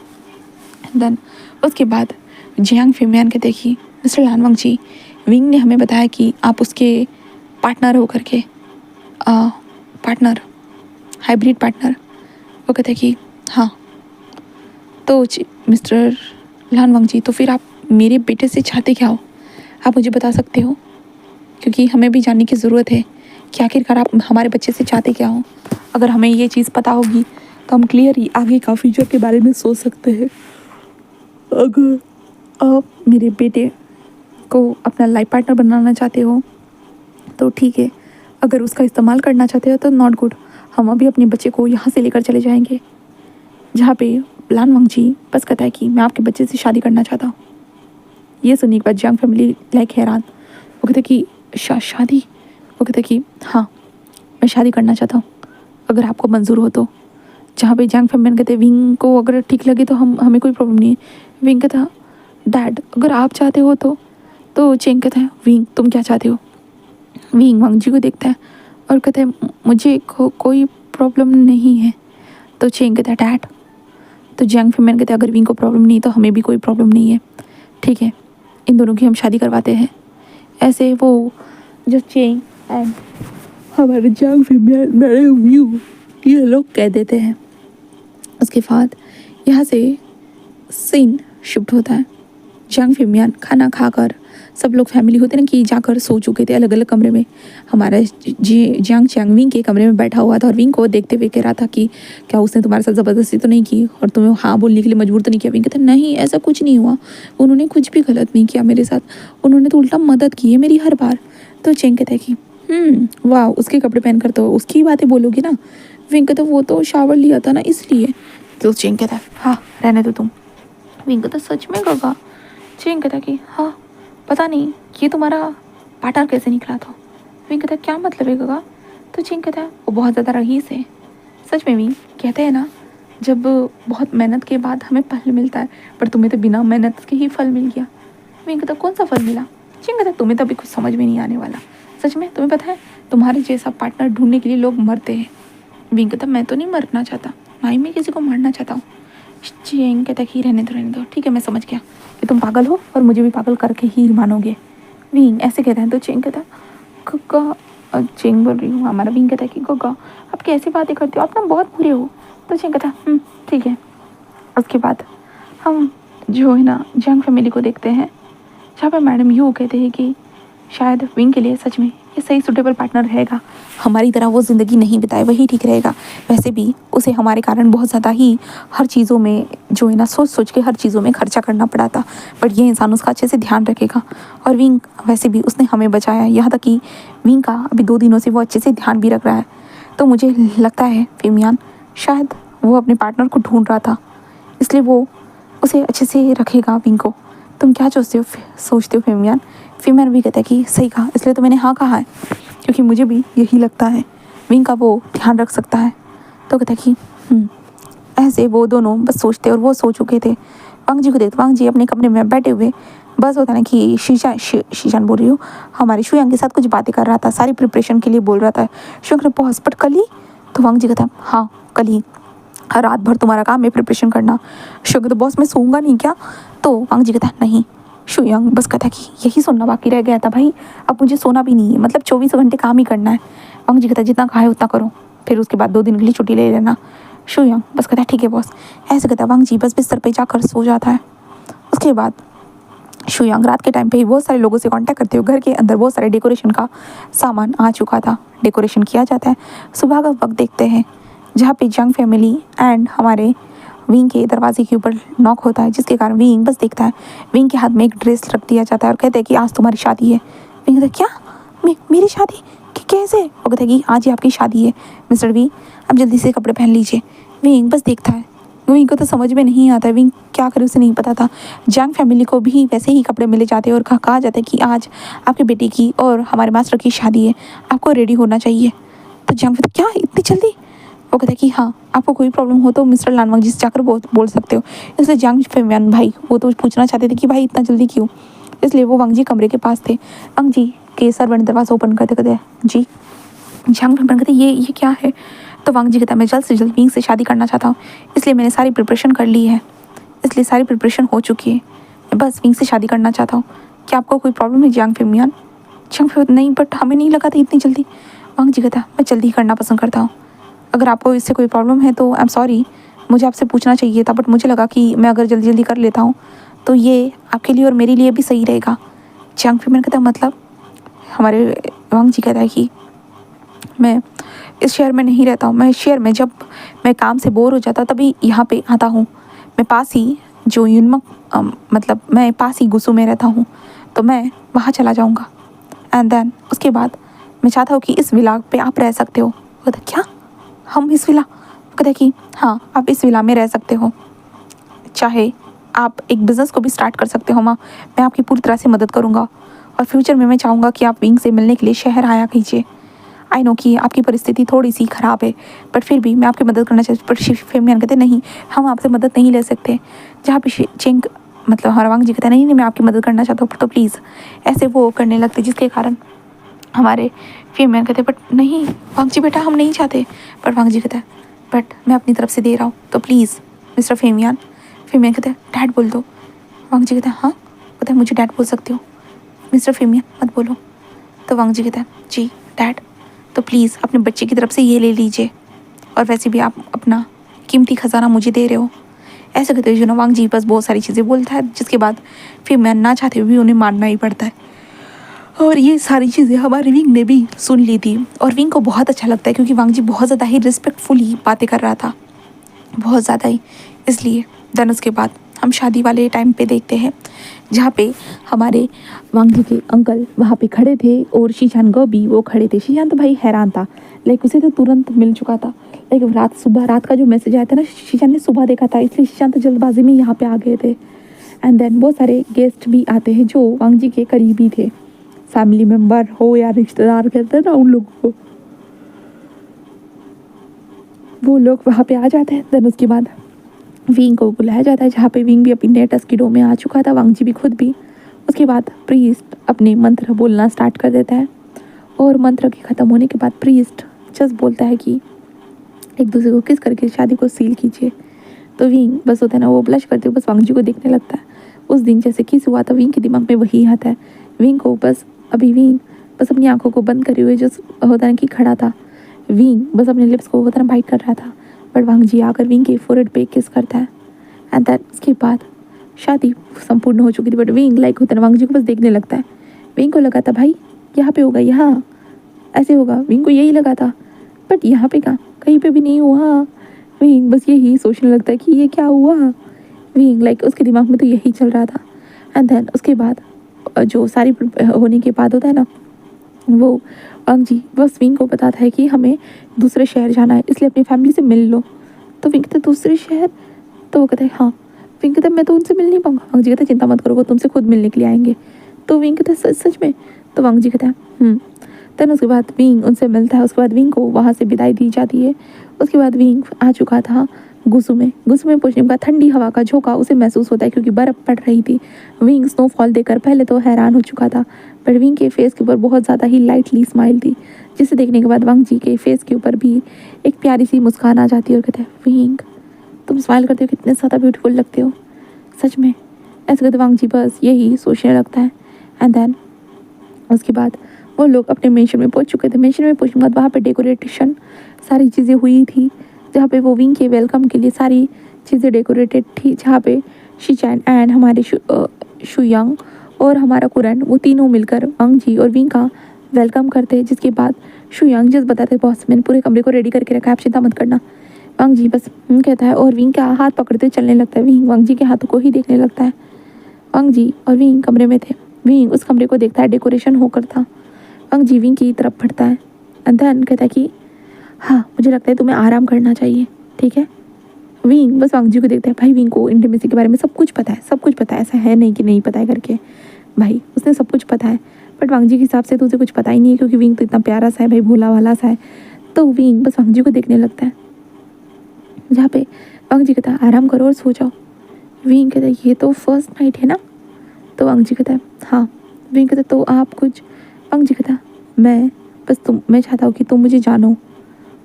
देन उसके बाद जियांग फिमियान कहते कि मिस्टर लानवंग जी, विंग ने हमें बताया कि आप उसके पार्टनर हो करके, पार्टनर, हाइब्रिड पार्टनर। वो कहते कि हाँ। तो मिस्टर लानवंग जी, तो फिर आप मेरे बेटे से चाहते क्या हो? आप मुझे बता सकते हो? क्योंकि हमें भी जानने की ज़रूरत है कि आखिरकार आप हमारे बच्चे से चाहते क्या हो। अगर हमें ये चीज़ पता होगी तो हम क्लियरली आगे का फ्यूचर के बारे में सोच सकते हैं। अगर आप मेरे बेटे को अपना लाइफ पार्टनर बनाना चाहते हो तो ठीक है, अगर उसका इस्तेमाल करना चाहते हो तो नॉट गुड। हम अभी अपने बच्चे को यहाँ से लेकर चले जाएंगे जहाँ पे लानवंग जी बस कहता है कि मैं आपके बच्चे से शादी करना चाहता हूँ। ये सुनने के बाद जियांग फैमिली लाइक हैरान। वो कहते कि शादी? वो कहते कि हाँ, मैं शादी करना चाहता हूँ, अगर आपको मंजूर हो तो। जहाँ पे जियांग फैमिली कहते विंग को अगर ठीक लगे तो हमें कोई प्रॉब्लम नहीं है। विंग कहता डैड, अगर आप चाहते हो तो चेंग कहता है विंग तुम क्या चाहते हो? विंग वांग जी को देखता है और कहता है मुझे कोई प्रॉब्लम नहीं है। तो चेंग कहता है डैड। तो जियांग फैमिली कहते हैं अगर विंग को प्रॉब्लम नहीं तो हमें भी कोई प्रॉब्लम नहीं है, ठीक है, इन दोनों की हम शादी करवाते हैं। ऐसे वो जो चेंग एंड हमारे जियांग फैमिली मैडम यू ये लोग कह देते हैं। उसके बाद यहाँ से सीन शिफ्ट होता है। जियांग फैमिली खाना खाकर सब लोग फैमिली होते ना कि जाकर सो चुके थे अलग अलग कमरे में। हमारा जियांग चैंग विंग के कमरे में बैठा हुआ था और विंग को देखते हुए कह रहा था कि क्या उसने तुम्हारे साथ ज़बरदस्ती तो नहीं की और तुम्हें हाँ बोलने के लिए मजबूर तो नहीं किया? विंग कहते नहीं, ऐसा कुछ नहीं हुआ, उन्होंने कुछ भी गलत नहीं किया मेरे साथ, उन्होंने तो उल्टा मदद की है मेरी हर बार। तो चेंग कहता है कि वाह, उसके कपड़े पहनकर तो उसकी बातें बोलोगी ना? विंग कहता वो तो शावर लिया था ना इसलिए। तो चेंग कहता है हाँ रहने दो तुम। विंग कहता सच में गगा? चेंग कहता कि हाँ, पता नहीं ये तुम्हारा पार्टनर कैसे निकला था। विंग कहता क्या मतलब है गगा? तो चेंग कहता है वो बहुत ज़्यादा रईस है। सच में विंग, कहते हैं ना जब बहुत मेहनत के बाद हमें फल मिलता है, पर तुम्हें तो बिना मेहनत के ही फल मिल गया। विंग कहता कौन सा फल मिला? चेंग कहता तुम्हें तो अभी कुछ समझ में नहीं आने वाला। सच में तुम्हें पता है तुम्हारे जैसा पार्टनर ढूंढने के लिए लोग मरते हैं। विंग कहता मैं तो नहीं मरना चाहता, ना ही मैं किसी को मारना चाहता हूँ। चेंग कहता कि रहने दो, ठीक है मैं समझ गया कि तुम पागल हो और मुझे भी पागल करके ही मानोगे। विंग ऐसे कहते हैं। तो चेंग कहता गग्गा, चेंग बोल रही हूँ, हमारा विंग कहता है कि गग्गा आप कैसी बातें करते हो, आप ना बहुत बुरे हो। तो चेंग कहता ठीक है। उसके बाद हम जो है ना जियांग फैमिली को देखते हैं जहाँ पर मैडम यू कहते हैं कि शायद विंग के लिए सच में ये सही सूटेबल पार्टनर रहेगा, हमारी तरह वो ज़िंदगी नहीं बिताए वही ठीक रहेगा। वैसे भी उसे हमारे कारण बहुत ज़्यादा ही हर चीज़ों में जो है ना सोच सोच के हर चीज़ों में खर्चा करना पड़ा था, बट ये इंसान उसका अच्छे से ध्यान रखेगा। और विंग वैसे भी उसने हमें बचाया, यहाँ तक कि विंग का अभी 2 दिनों से वो अच्छे से ध्यान भी रख रहा है। तो मुझे लगता है फिमियान शायद वो अपने पार्टनर को ढूंढ रहा था, इसलिए वो उसे अच्छे से रखेगा विंग को। तुम क्या सोचते हो फिमियान? फिमियान भी कहता है कि सही कहा, इसलिए तो मैंने हाँ कहा है, क्योंकि मुझे भी यही लगता है विंग का वो ध्यान रख सकता है। तो कहता है कि ऐसे वो दोनों बस सोचते और वो सो चुके थे। वांग जी को देखते, वांग जी अपने कमरे में बैठे हुए बस होता ना कि शीशान बोल रही हूँ, हमारी शुयांग के साथ कुछ बातें कर रहा था, सारी प्रिपरेशन के लिए बोल रहा था। शुयांग ने पॉज, बट कल ही? तो वांग जी कहता हाँ कल ही, रात भर तुम्हारा काम है प्रिपरेशन करना। शुयांग तो बॉस मैं सोऊंगा नहीं क्या? तो वांग जी कहता नहीं। शुयांग बस कहता कि यही सुनना बाकी रह गया था भाई, अब मुझे सोना भी नहीं है, मतलब 24 घंटे काम ही करना है। वांग जी कहता जितना कहा है उतना करो, फिर उसके बाद 2 दिन के लिए छुट्टी ले लेना। शुयांग बस कहता ठीक है बॉस, ऐसे कहता वांग जी बस बिस्तर पे जाकर सो जाता है। उसके बाद शुयांग रात के टाइम पे ही बहुत सारे लोगों से कांटेक्ट करते हुए घर के अंदर बहुत सारे डेकोरेशन का सामान आ चुका था, डेकोरेशन किया जाता है। सुबह का वक्त देखते हैं जहाँ पे जियांग फैमिली एंड हमारे विंग के दरवाजे के ऊपर नॉक होता है, जिसके कारण विंग बस देखता है। विंग के हाथ में एक ड्रेस रख दिया जाता है और कहते हैं कि आज तुम्हारी शादी है। विंग कहता है क्या मेरी शादी? कैसे? वो कहता है कि आज ही आपकी शादी है मिस्टर वी, अब जल्दी से कपड़े पहन लीजिए। विंग बस देखता है, विंग को तो समझ में नहीं आता है विंग क्या करे, उसे नहीं पता था। जियांग फैमिली को भी वैसे ही कपड़े मिले जाते हैं और कहा जाता है कि आज आपके बेटे की और हमारे मास्टर की शादी है, आपको रेडी होना चाहिए। तो जियांग कहता क्या इतनी जल्दी? वो कहता है कि हाँ, आपको कोई प्रॉब्लम हो तो मिस्टर लानवंग जी से जाकर बोल सकते हो। इसलिए जियांग फैमिली भाई वो तो पूछना चाहते थे कि भाई इतना जल्दी क्यों, इसलिए वो वांग जी कमरे के पास थे। वांग जी के सर्वेंट दरवाज़ा ओपन करते कहते जी। जियांग फैमिली कहते ये क्या है? तो वांग जी कहता है मैं जल्द से जल्द विंग से शादी करना चाहता हूँ, इसलिए मैंने सारी प्रिपरेशन कर ली है, इसलिए सारी प्रिपरेशन हो चुकी है, मैं बस विंग से शादी करना चाहता हूँ। क्या आपको कोई प्रॉब्लम है जियांग फेमियान? जियांग फेमियान नहीं, बट हमें नहीं लगा था इतनी जल्दी। वांग जी कहता है मैं जल्दी ही करना पसंद करता हूँ, अगर आपको इससे कोई प्रॉब्लम है तो आई एम सॉरी, मुझे आपसे पूछना चाहिए था, बट मुझे लगा कि मैं अगर जल्दी जल्दी कर लेता हूँ तो ये आपके लिए और मेरे लिए भी सही रहेगा। जियांग फेमियान कहता है मतलब? हमारे वांग जी कहता है कि मैं इस शहर में नहीं रहता हूँ, मैं इस शहर में जब मैं काम से बोर हो जाता तभी यहाँ पे आता हूँ, मैं पास ही जो यूनमक मतलब मैं पास ही गुसू में रहता हूँ, तो मैं वहाँ चला जाऊँगा एंड देन उसके बाद मैं चाहता हूँ कि इस विला पे आप रह सकते हो। कहता क्या? हम इस विला? कहता कि हाँ आप इस विला में रह सकते हो, चाहे आप एक बिज़नेस को भी स्टार्ट कर सकते हो माँ, मैं आपकी पूरी तरह से मदद करूँगा और फ्यूचर में मैं चाहूँगा कि आप विंग से मिलने के लिए शहर आया कीजिए। आई नो कि आपकी परिस्थिति थोड़ी सी ख़राब है, बट फिर भी मैं आपकी मदद करना चाहती हूँ। पर फेमियन कहते नहीं, हम आपसे मदद नहीं ले सकते। जहाँ पे चिंग मतलब हमारा वांग जी कहते नहीं नहीं मैं आपकी मदद करना चाहता हूँ, तो प्लीज़ ऐसे वो करने लगते, जिसके कारण हमारे फेमियन कहते बट नहीं वांग जी बेटा हम नहीं चाहते। पर वांग जी कहता है बट मैं अपनी तरफ से दे रहा हूँ, तो प्लीज़ मिस्टर फेमियन। फेमियन कहते हैं डैड बोल दो। वांग जी कहता है हाँ, कहता है मुझे डैड बोल सकते हो, मिस्टर फेमियन मत बोलो। तो वांग जी कहता है जी डैड, तो प्लीज़ अपने बच्चे की तरफ से ये ले लीजिए, और वैसे भी आप अपना कीमती ख़जाना मुझे दे रहे हो। ऐसे कहते हुए वांग जी बस बहुत सारी चीज़ें बोलता है, जिसके बाद फिर मैं ना चाहते हुए भी उन्हें मानना ही पड़ता है। और ये सारी चीज़ें हमारे विंग ने भी सुन ली थी, और विंग को बहुत अच्छा लगता है क्योंकि वांग जी बहुत ज़्यादा ही रिस्पेक्टफुली बातें कर रहा था, बहुत ज़्यादा ही। इसलिए देन उसके बाद हम शादी वाले टाइम पे देखते हैं, जहाँ पे हमारे वांग जी के अंकल वहाँ पे खड़े थे और शीशान गो भी वो खड़े थे। शीशान तो भाई हैरान था, लाइक उसे तो तुरंत मिल चुका था, लाइक रात का जो मैसेज आया था ना, शीशान ने सुबह देखा था, इसलिए शीशान तो जल्दबाजी में यहाँ पे आ गए थे। एंड देन बहुत सारे गेस्ट भी आते हैं जो वांग जी के करीबी थे, फैमिली मेम्बर हो या रिश्तेदार कहते हैं ना उन लोगों को, वो लोग वहाँ पे आ जाते हैं। देन उसके बाद विंग को बुलाया जाता है, जहाँ पे विंग भी अपनी नए टस्किडो में आ चुका था, वांग जी भी खुद भी। उसके बाद प्रीस्ट अपने मंत्र बोलना स्टार्ट कर देता है, और मंत्र के ख़त्म होने के बाद प्रीस्ट जस्ट बोलता है कि एक दूसरे को किस करके शादी को सील कीजिए। तो विंग बस होता है ना, वो ब्लश करते हुए बस वांग जी को देखने लगता है। उस दिन जैसे किस हुआ था विंग के दिमाग में वही आता है। विंग को बस अभी विंग बस अपनी आंखों को बंद करे हुए जो होता है ना कि खड़ा था, विंग बस अपने लिप्स को होता है ना बाइट कर रहा था, बट वांग जी आकर विंग के फोरहेड पे किस करता है। एंड देन उसके बाद शादी संपूर्ण हो चुकी थी, बट विंग लाइक होता है ना वांग जी को बस देखने लगता है। विंग को लगा था भाई यहाँ पे होगा, यहाँ ऐसे होगा, विंग को यही लगा था, बट यहाँ पे कहीं पे भी नहीं हुआ। विंग बस यही सोचने लगता है कि ये क्या हुआ। विंग लाइक उसके दिमाग में तो यही चल रहा था। एंड देन उसके बाद जो सारी होने के बाद होता है ना, वो वांग जी बस विंग को बताता है कि हमें दूसरे शहर जाना है, इसलिए अपनी फैमिली से मिल लो। तो विंग कहता है दूसरे शहर? तो वो कहता है हाँ। विंग कहता है मैं तो उनसे मिल नहीं पाऊंगा। वांग जी कहता है चिंता मत करो, वो तुमसे खुद मिलने के लिए आएंगे। तो विंग कहता है सच में? तो वांग जी कहता है देन उसके बाद विंग उनसे मिलता है। उसके बाद विंग को वहाँ से विदाई दी जाती है। उसके बाद विंग आ चुका था गुसू में पहुंचने के बाद ठंडी हवा का झोंका उसे महसूस होता है क्योंकि बर्फ़ पड़ रही थी। विंग स्नोफॉल देखकर पहले तो हैरान हो चुका था, पर विंग के फेस के ऊपर बहुत ज़्यादा ही लाइटली स्माइल थी, जिसे देखने के बाद वांग जी के फेस के ऊपर भी एक प्यारी सी मुस्कान आ जाती है और कहते हैं विंग तुम स्माइल करते हो, कितने ज़्यादा ब्यूटीफुल लगते हो सच में। ऐसे कहते वांग जी बस यही सोचने लगता है। एंड देन उसके बाद वो लोग अपने मेंशन में पहुंच चुके थे। मेंशन में पहुंचने के बाद वहाँ पे डेकोरेशन सारी चीज़ें हुई थी, जहाँ पे वो विंग के वेलकम के लिए सारी चीज़ें डेकोरेटेड थी, जहाँ पे शीचैन एंड हमारे शुयांग और हमारा कुरन वो तीनों मिलकर वांग जी और विंग का वेलकम करते हैं। जिसके बाद शुयांग जस्ट बताते बॉस मैंने पूरे कमरे को रेडी करके रखा है, आप चिंता मत करना। वांग जी बस कहता है और विंग का हाथ पकड़ते चलने लगता है। विंग वांग जी के हाथों को ही देखने लगता है। वांग जी और विंग कमरे में थे। विंग उस कमरे को देखता है, डेकोरेशन होकर था। वांग जी विंग की तरफ बढ़ता है एंड देन कहता है कि हाँ मुझे लगता है तुम्हें आराम करना चाहिए, ठीक है। विंग बस वांग जी को देखता है। भाई विंग को इंटीमेसी के बारे में सब कुछ पता है, सब कुछ पता है, ऐसा है नहीं कि नहीं पता है करके, भाई उसने सब कुछ पता है। बट वांग जी के हिसाब से तो उसे कुछ पता ही नहीं है, क्योंकि विंग तो इतना प्यारा सा है भाई, भोला वाला सा है। तो विंग बस वांग जी को देखने लगता है, जहाँ पे वांग जी कहता है आराम करो और सो जाओ। विंग कहता है ये तो फर्स्ट नाइट है ना। तो वांग जी कहता है हाँ। विंग कहता है तो आप कुछ। वांग जी कहता है मैं चाहता हूँ कि तुम मुझे जानो,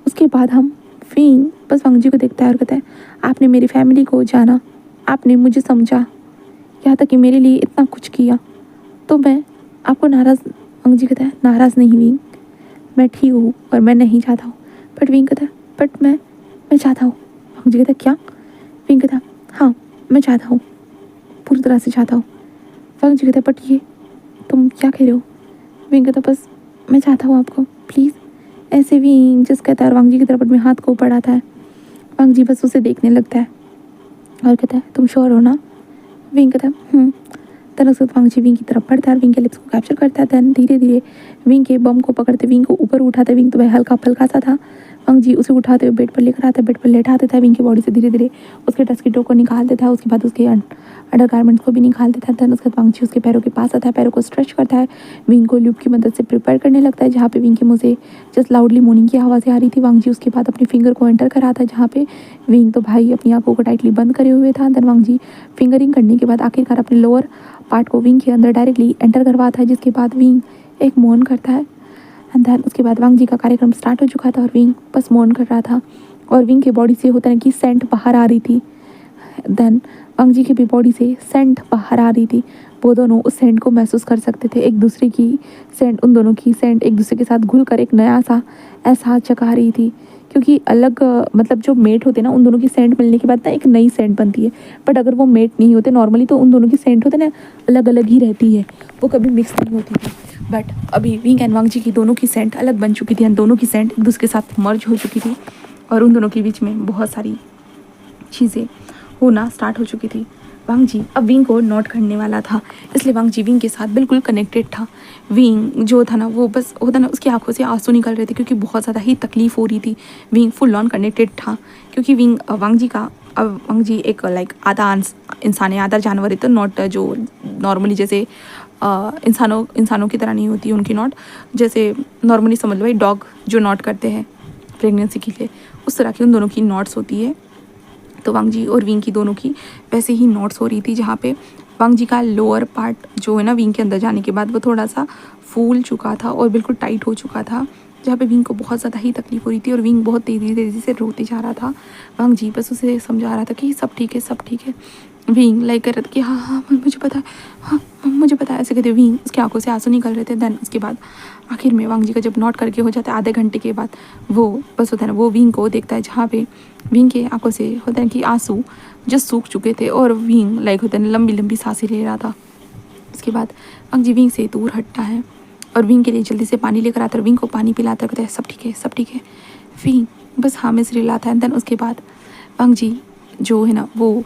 उसके बाद हम विंग बस वांग जी को देखता है और कहता है आपने मेरी फैमिली को जाना, आपने मुझे समझा, यहाँ तक कि मेरे लिए इतना कुछ किया, तो मैं आपको नाराज़। वांग जी कहता है नाराज़ नहीं विंग, मैं ठीक हूँ और मैं नहीं चाहता हूँ। बट विंग कहता है बट मैं चाहता हूँ। वांग जी कहता है क्या? विंग कहता है हाँ मैं चाहता हूँ, पूरी तरह से चाहता हूँ। वांग जी कहता है बट ये तुम क्या कह रहे हो? विंग कहता है बस मैं चाहता हूँ आपको, प्लीज़। ऐसे विंग जस्ट कहता है और वांग जी की तरफ अपने हाथ को बढ़ाता है। वांग जी बस उसे देखने लगता है और कहता है तुम श्योर हो ना? विंग कहता है देन उसके बाद वांग जी विंग की तरफ बढ़ता है और विंग के लिप्स को कैप्चर करता है। देन धीरे धीरे विंग के बम को पकड़ते विंग को ऊपर उठाते। विंग तो भाई हल्का फल्का सा था। वांग जी उसे उठाते हुए बेड पर लेकर आता है, बेड पर लेटा देता है विंग की बॉडी से, धीरे धीरे उसके टस्किटो को निकाल देता है, उसके बाद उसके अंडर गारमेंट्स को भी निकाल देता है। देन उसके बाद वांग जी उसके पैरों के पास आता है, पैरों को स्ट्रेच करता है, विंग को ल्यूब की मदद से प्रिपेयर करने लगता है, जहाँ पे विंग के मुँह से जस्ट लाउडली मोर्निंग की आवाज़ें आ रही थी। वांग जी उसके बाद अपने फिंगर को एंटर कराता है, जहाँ पे विंग तो भाई अपनी आंखों को टाइटली बंद करे हुए था। देन वांग जी फिंगरिंग करने के बाद आखिरकार अपने लोअर पार्ट को विंग के अंदर डायरेक्टली एंटर करवाता है, जिसके बाद विंग एक मौन करता है। एंड देन उसके बाद वांग जी का कार्यक्रम स्टार्ट हो चुका था और विंग बस मौन कर रहा था और विंग के बॉडी से होता है कि सेंट बाहर आ रही थी। देन वांग जी की भी बॉडी से सेंट बाहर आ रही थी। वो दोनों उस सेंट को महसूस कर सकते थे, एक दूसरे की सेंट, उन दोनों की सेंट एक दूसरे के साथ घुल कर एक नया सा एहसास जगा रही थी। क्योंकि अलग मतलब जो मेट होते ना, उन दोनों की सेंट मिलने के बाद ना एक नई सेंट बनती है। बट अगर वो मेट नहीं होते नॉर्मली, तो उन दोनों की सेंट होते ना अलग अलग ही रहती है, वो कभी मिक्स नहीं होती थी। बट अभी विंग एंड वांग जी की दोनों की सेंट अलग बन चुकी थी एंड दोनों की सेंट एक दूसरे के साथ मर्ज हो चुकी थी और उन दोनों के बीच में बहुत सारी चीज़ें होना स्टार्ट हो चुकी थी। वांग जी अब विंग को नोट करने वाला था, इसलिए वांग जी विंग के साथ बिल्कुल कनेक्टेड था। विंग जो था ना, वो बस होता ना, उसकी आंखों से आंसू निकल रहे थे क्योंकि बहुत ज़्यादा ही तकलीफ हो रही थी। विंग फुल ऑन कनेक्टेड था क्योंकि विंग वांग जी का, अब वांग जी एक लाइक आधा इंसान है आधा जानवर है, तो नॉट जो नॉर्मली जैसे इंसानों की तरह नहीं होती उनकी नॉट, जैसे नॉर्मली समझ लो भाई डॉग जो नॉट करते हैं प्रेगनेंसी के लिए, उस तरह की उन दोनों की नॉट्स होती है। तो वांग जी और विंग की दोनों की वैसे ही नॉट्स हो रही थी, जहाँ पे वांग जी का लोअर पार्ट जो है ना विंग के अंदर जाने के बाद वो थोड़ा सा फूल चुका था और बिल्कुल टाइट हो चुका था, जहाँ पे विंग को बहुत ज़्यादा ही तकलीफ हो रही थी और विंग बहुत तेज़ी तेज़ी से रोते जा रहा था। वांग जी बस उसे समझा रहा था कि सब ठीक है सब ठीक है। विंग लाइक कर रहा था कि हाँ हाँ मुझे पता है, हाँ मुझे पता है, ऐसे कहते विंग उसकी आंखों से आंसू निकल रहे थे। देन उसके बाद आखिर में वांग जी का जब नॉट करके हो जाता है आधे घंटे के बाद, वो बस होता है ना, वो विंग को देखता है जहाँ पे विंग के आंखों से होता है कि आंसू जस्ट सूख चुके थे और विंग लाइक होता है ना लंबी लंबी सांसें ले रहा था। उसके बाद वांग जी विंग से दूर हटता है और विंग के लिए जल्दी से पानी लेकर आता है, विंग को पानी पिलाता है, कहता है सब ठीक है सब ठीक है। विंग बस हाँ में सिर हिलाता है। देन उसके बाद वांग जी जो है ना वो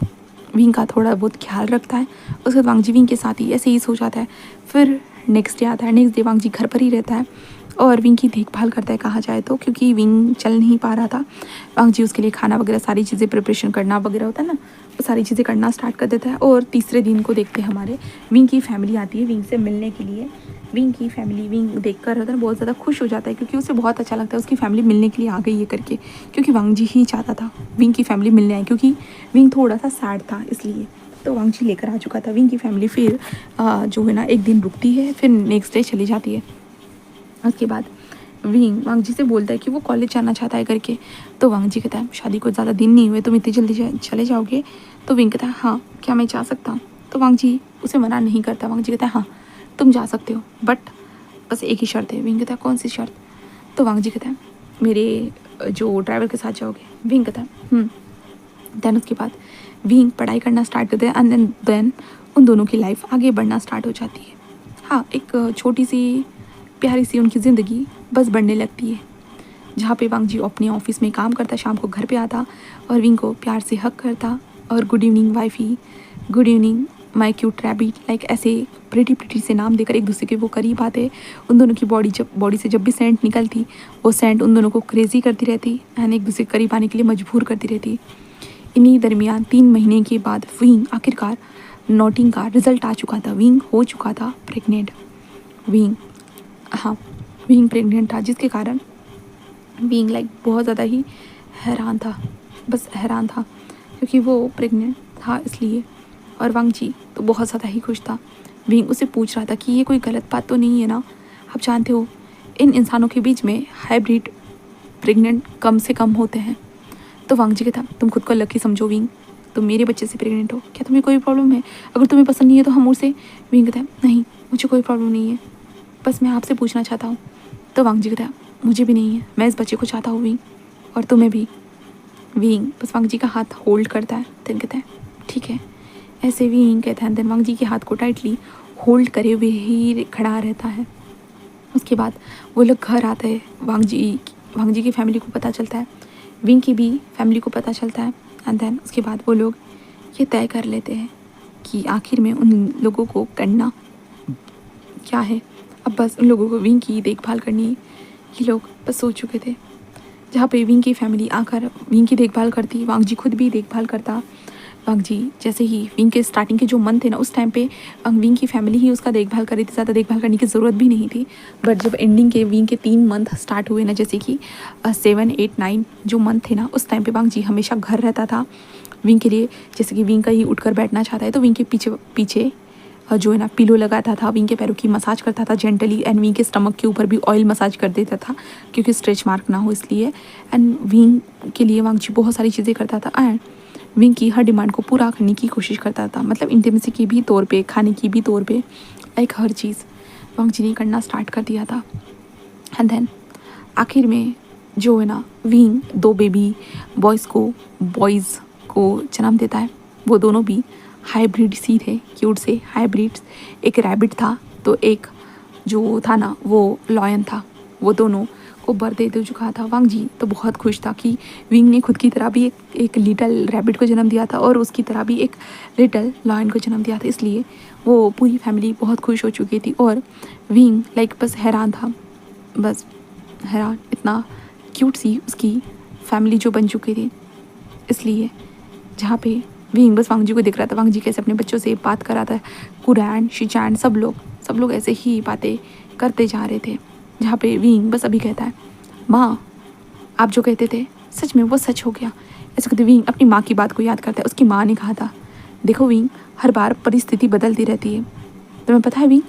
विंग का थोड़ा बहुत ख्याल रखता है। उसके बाद वांग जी विंग के साथ ही ऐसे ही सो जाता है। फिर नेक्स्ट डे आता है, नेक्स्ट डे वांग जी घर पर ही रहता है और विंग की देखभाल करता है कहा जाए तो, क्योंकि विंग चल नहीं पा रहा था। वांग जी उसके लिए खाना वगैरह सारी चीज़ें प्रिपरेशन करना वगैरह होता है ना, वो सारी चीज़ें करना स्टार्ट कर देता है। और तीसरे दिन को देखते हैं हमारे विंग की फैमिली आती है विंग से मिलने के लिए। विंग की फैमिली विंग देख कर होता है बहुत ज़्यादा खुश हो जाता है क्योंकि उसे बहुत अच्छा लगता है उसकी फैमिली मिलने के लिए आ गई है करके, क्योंकि वांग जी ही चाहता था विंग की फैमिली मिलने आए, क्योंकि विंग थोड़ा सा सैड था इसलिए। तो वांग जी लेकर आ चुका था विंग की फैमिली। फिर जो है ना एक दिन रुकती है, फिर नेक्स्ट डे चली जाती है। उसके बाद विंग वांग जी से बोलता है कि वो कॉलेज जाना चाहता है करके। तो वांग जी कहता है शादी को ज़्यादा दिन नहीं हुए, तुम इतनी जल्दी चले जाओगे? तो विंग कहता है हाँ क्या मैं जा सकता हूँ? तो वांग जी उसे मना नहीं करता। वांग जी कहता है हाँ तुम जा सकते हो, बट बस एक ही शर्त है। विंग कहता है कौन सी शर्त? तो वांग जी कहता है मेरे जो ड्राइवर के साथ जाओगे। विंग कहता है देन उसके बाद विंग पढ़ाई करना स्टार्ट करते हैं एंड देन उन दोनों की लाइफ आगे बढ़ना स्टार्ट हो जाती है। हाँ एक छोटी सी प्यारी सी उनकी ज़िंदगी बस बढ़ने लगती है, जहाँ पे वांग जी अपने ऑफिस में काम करता, शाम को घर पे आता और विंग को प्यार से हक करता और good evening wifey, good evening my cute rabbit, like ऐसे प्रिटी से नाम देकर एक दूसरे के वो करीब आते। उन दोनों की बॉडी से जब भी सेंट निकलती, वो सेंट उन दोनों को क्रेजी करती रहती एंड एक दूसरे के करीब आने के लिए मजबूर करती रहती। इन्हीं दरमियान 3 महीने के बाद विंग आखिरकार नोटिंग का रिजल्ट आ चुका था, विंग हो चुका था प्रेग्नेंट। विंग प्रेग्नेंट था, जिसके कारण विंग लाइक बहुत ज़्यादा ही हैरान था, बस हैरान था क्योंकि वो प्रेग्नेंट था इसलिए। और वांग जी तो बहुत ज़्यादा ही खुश था। विंग उसे पूछ रहा था कि ये कोई गलत बात तो नहीं है ना? आप जानते हो इन इंसानों के बीच में हाइब्रिड प्रेग्नेंट कम से कम होते हैं, तो वांग जी कहता तुम खुद को लकी समझो विंग, तुम मेरे बच्चे से प्रेग्नेंट हो, क्या तुम्हें कोई प्रॉब्लम है? अगर तुम्हें पसंद नहीं है तो हम उसे। विंग कहता है नहीं मुझे कोई प्रॉब्लम नहीं है, बस मैं आपसे पूछना चाहता हूँ। तो वांग जी कहता है मुझे भी नहीं है, मैं इस बच्चे को चाहता हूँ विंग, और तुम्हें भी। विंग बस वांग जी का हाथ होल्ड करता है, देन कहता है ठीक है। ऐसे विंग कहता है देन वांग जी के हाथ को टाइटली होल्ड करे हुए ही खड़ा रहता है। उसके बाद वो लोग घर आते हैं, वांग जी की फैमिली को पता चलता है, विंग की भी फैमिली को पता चलता है। एंड देन उसके बाद वो लोग ये तय कर लेते हैं कि आखिर में उन लोगों को करना क्या है। अब बस उन लोगों को विंग की देखभाल करनी है, ये लोग बस सोच चुके थे। जहाँ पे विंग की फैमिली आकर विंग की देखभाल करती, वांग जी खुद भी देखभाल करता। वांग जी जैसे ही विंग के स्टार्टिंग के जो मंथ थे ना, उस टाइम पे विंग की फैमिली ही उसका देखभाल कर रही थी, ज़्यादा देखभाल करने की ज़रूरत भी नहीं थी। बट जब एंडिंग के विंग के 3 मंथ स्टार्ट हुए ना, जैसे कि 7, 8, 9 जो मंथ थे ना, उस टाइम पे वांग जी हमेशा घर रहता था विंग के लिए। जैसे कि विंग का ही उठकर बैठना चाहता है तो विंग के पीछे पीछे जो है ना पिलो लगाता था, विंग के पैरों की मसाज करता था जेंटली, एंड विंग के स्टमक के ऊपर भी ऑयल मसाज कर देता था क्योंकि स्ट्रेच मार्क ना हो इसलिए। एंड विंग के लिए वांग जी बहुत सारी चीज़ें करता था एंड विंग की हर डिमांड को पूरा करने की कोशिश करता था, मतलब इंटीमेसी की भी तौर पे, खाने की भी तौर पे, लाइक हर चीज़ वांग जी ने करना स्टार्ट कर दिया था। एंड देन आखिर में जो है ना विंग 2 बेबी बॉयज़ को जन्म देता है। वो दोनों भी हाइब्रिड सी थे, क्यूट से हाइब्रिड्स। एक रैबिट था तो एक जो था ना वो लॉयन था। वो दोनों को बर्थ दे चुका था। वांग जी तो बहुत खुश था कि विंग ने खुद की तरह भी एक लिटल रैबिट को जन्म दिया था और उसकी तरह भी एक लिटल लॉयन को जन्म दिया था, इसलिए वो पूरी फैमिली बहुत खुश हो चुकी थी। और विंग लाइक बस हैरान था, बस हैरान, इतना क्यूट सी उसकी फैमिली जो बन चुकी थी। इसलिए जहाँ पे विंग बस वांग जी को दिख रहा था, वांग जी कैसे अपने बच्चों से बात कर रहा था, कुरैन शिचैन सब लोग ऐसे ही बातें करते जा रहे थे। जहाँ पे विंग बस अभी कहता है माँ आप जो कहते थे सच में वो सच हो गया। ऐसे कहते विंग अपनी माँ की बात को याद करता है। उसकी माँ ने कहा था देखो विंग हर बार परिस्थिति बदलती रहती है, तुम्हें पता है विंग,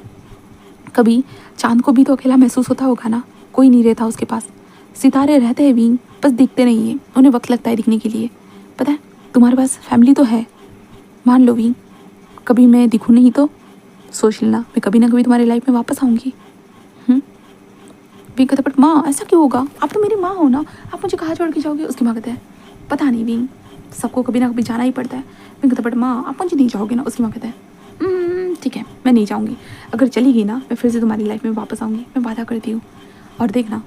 कभी चांद को भी तो अकेला महसूस होता होगा ना, कोई नहीं रहता उसके पास, सितारे रहते हैं विंग, बस दिखते नहीं है, उन्हें वक्त लगता है दिखने के लिए। पता है तुम्हारे पास फैमिली तो है, मान लो विंग कभी मैं दिखूँ नहीं तो सोच लेना मैं कभी ना कभी तुम्हारी लाइफ में वापस आऊँगी। विंग कहता बट माँ ऐसा क्यों होगा, आप तो मेरी माँ हो ना, आप मुझे कहाँ छोड़ के जाओगे। उसकी माँ कहता है पता नहीं विंग, सबको कभी ना कभी जाना ही पड़ता है। विंग कहता बट माँ आप मुझे नहीं जाओगे ना। उसकी माँ कहता है ठीक है मैं नहीं जाऊँगी, अगर चली गई ना मैं फिर से तुम्हारी लाइफ में वापस आऊँगी, मैं वादा करती हूँ। और देखना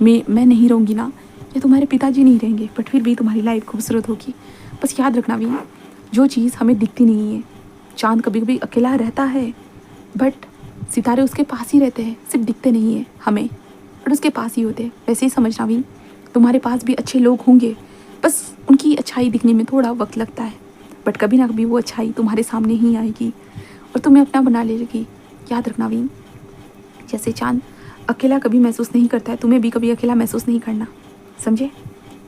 मैं नहीं रहूँगी ना, या तुम्हारे पिताजी नहीं रहेंगे, बट फिर भी तुम्हारी लाइफ खूबसूरत होगी। बस याद रखना विंग, जो चीज़ हमें दिखती नहीं है, चांद कभी कभी अकेला रहता है बट सितारे उसके पास ही रहते हैं, सिर्फ दिखते नहीं है हमें बट उसके पास ही होते हैं। वैसे ही समझना विंग, तुम्हारे पास भी अच्छे लोग होंगे, बस उनकी अच्छाई दिखने में थोड़ा वक्त लगता है, बट कभी ना कभी वो अच्छाई तुम्हारे सामने ही आएगी और तुम्हें अपना बना लेगी। याद रखना विंग, जैसे चांद अकेला कभी महसूस नहीं करता है, तुम्हें भी कभी अकेला महसूस नहीं करना, समझे।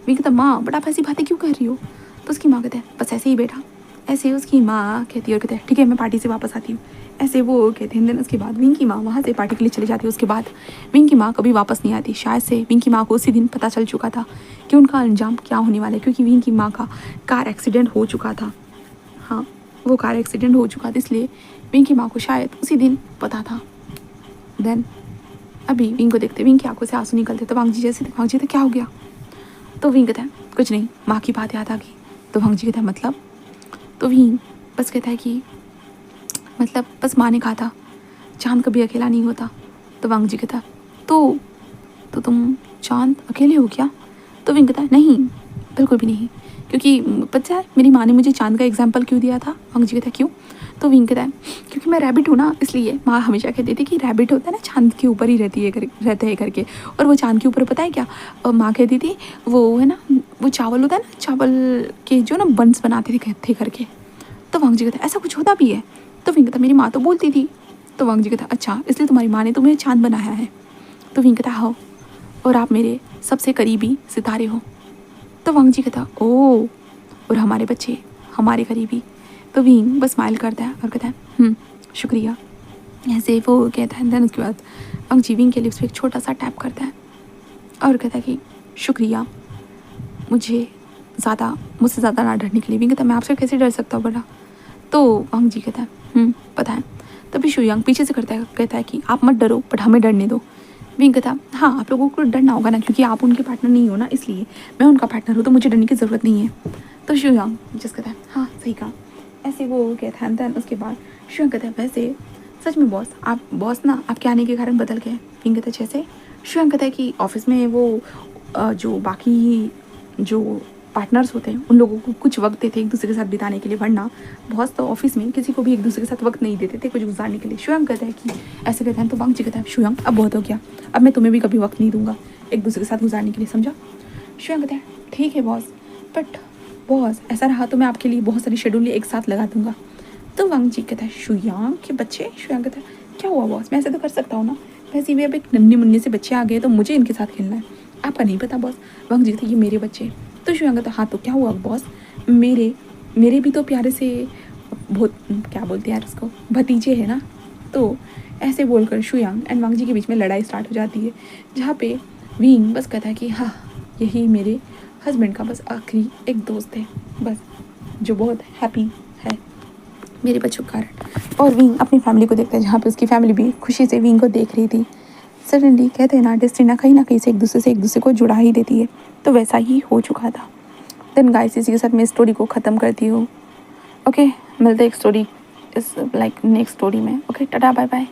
विंग कहता माँ बट आप ऐसी बातें क्यों कर रही हो। तो उसकी माँ कहते हैं बस ऐसे ही बेटा, ऐसे उसकी माँ कहती है। और कहते हैं ठीक है मैं पार्टी से वापस आती हूँ, ऐसे वो कहते हैं। देन उसके बाद विंग की माँ वहाँ से पार्टी के लिए चली जाती है। उसके बाद विंग की माँ कभी वापस नहीं आती। शायद से विंग की माँ को उसी दिन पता चल चुका था कि उनका अंजाम क्या होने वाला है, क्योंकि विंग की माँ का कार एक्सीडेंट हो चुका था। हाँ वो कार एक्सीडेंट हो चुका था, इसलिए विंग की माँ को शायद उसी दिन पता था। देन अभी विंग को देखते विंग की आंखों से आंसू निकलते, तो वांग जी जैसे वांग जी तो क्या हो गया। तो विंग कहता है कुछ नहीं, माँ की बात याद आ गई। तो वांग जी कहता है मतलब। तो विंग बस कहता है कि मतलब बस माँ ने कहा था चांद कभी अकेला नहीं होता। तो वांग जी कहता तो तुम चांद अकेले हो क्या। तो विंग कहता है नहीं बिल्कुल भी नहीं, क्योंकि पता है मेरी माँ ने मुझे चांद का एग्जाम्पल क्यों दिया था। वांग जी कहता है क्यों। तो विंग कहता है क्योंकि मैं रैबिट हूँ ना, इसलिए माँ हमेशा कहती थी कि रैबिट होता है ना चांद के ऊपर ही रहते हैं करके, और वो चांद के ऊपर पता है क्या माँ कहती थी, वो है ना वो चावल होता है ना, चावल के जो ना बंस बनाते थे करके। तो वांग जी कहता है ऐसा कुछ होता भी है। तो विंग कहता मेरी माँ तो बोलती थी। तो वांग जी कहता अच्छा इसलिए तुम्हारी माँ ने तुम्हें चांद बनाया है। तो विंग कहता हाँ, और आप मेरे सबसे करीबी सितारे हो। तो वांग जी कहता ओ, और हमारे बच्चे हमारे करीबी। तो विंग बस स्माइल करता है और कहता है शुक्रिया, ऐसे वो कहता है। देन उसके बाद वांग जी विंग के लिप्स पे एक छोटा सा टैप करता है और कहता है कि शुक्रिया मुझे ज़्यादा मुझसे ज़्यादा ना डरने के लिए। विंग कहता है मैं आपसे कैसे डर सकता हूँ बेटा। तो वांग जी कहता है पता है। तभी शुयांग पीछे से कहता है कि आप मत डरो बट हमें डरने दो। विंग कहता है हाँ आप लोगों को डरना होगा ना क्योंकि आप उनके पार्टनर नहीं हो ना, इसलिए मैं उनका पार्टनर हूँ तो मुझे डरने की ज़रूरत नहीं है। तो शुयांग जिस कहता है हाँ सही कहा। ऐसे वो कहता है दैन उसके बाद शुयांग कहता है वैसे सच में बॉस ना आपके आने के कारण बदल गए। विंग कहता है जैसे। शुयांग कहता है कि ऑफिस में वो जो बाकी जो पार्टनर्स होते हैं उन लोगों को कुछ वक्त देते एक दूसरे के साथ बिताने के लिए, वरना बॉस तो ऑफिस में किसी को भी एक दूसरे के साथ वक्त नहीं देते थे कुछ गुजारने के लिए। शुयांग कहता है कि ऐसे कहते हैं। तो वांग जी कहता है शुयांग अब बहुत हो गया, अब मैं तुम्हें भी कभी वक्त नहीं दूंगा एक दूसरे के साथ गुजारने के लिए, समझा। शुयांग कहता है ठीक है बॉस, बट बॉस ऐसा रहा तो मैं आपके लिए बहुत सारी शेड्यूल एक साथ लगा दूंगा। तो वांग जी कहता है शुयांग के बच्चे। शुयांग कहता है क्या हुआ बॉस, मैं ऐसे तो कर सकता हूँ ना, वैसे भी अब एक नन्हे मुन्ने से बच्चे आ गए तो मुझे इनके साथ खेलना है, आपका नहीं पता बॉस। वांग जी कहता है ये मेरे बच्चे। तो शुयांग कहता है हाँ तो क्या हुआ बॉस, मेरे भी तो प्यारे से बहुत क्या बोलते हैं यार उसको, भतीजे है ना। तो ऐसे बोलकर शुयांग एंड वांग जी के बीच में लड़ाई स्टार्ट हो जाती है, जहाँ पे विंग बस कहता है कि हाँ यही मेरे हस्बैंड का बस आखिरी एक दोस्त है बस, जो बहुत हैप्पी है मेरे बच्चों के कारण। और विंग अपनी फैमिली को देखता है जहाँ पे उसकी फैमिली भी खुशी से विंग को देख रही थी। सडनली कहते हैं ना डेस्टिनी ना कहीं से एक दूसरे को जुड़ा ही देती है, तो वैसा ही हो चुका था। देन गाइस इसी के साथ मैं स्टोरी को ख़त्म करती हूँ। ओके मिलते एक स्टोरी इस लाइक नेक्स्ट स्टोरी में। Okay ta ta bye bye.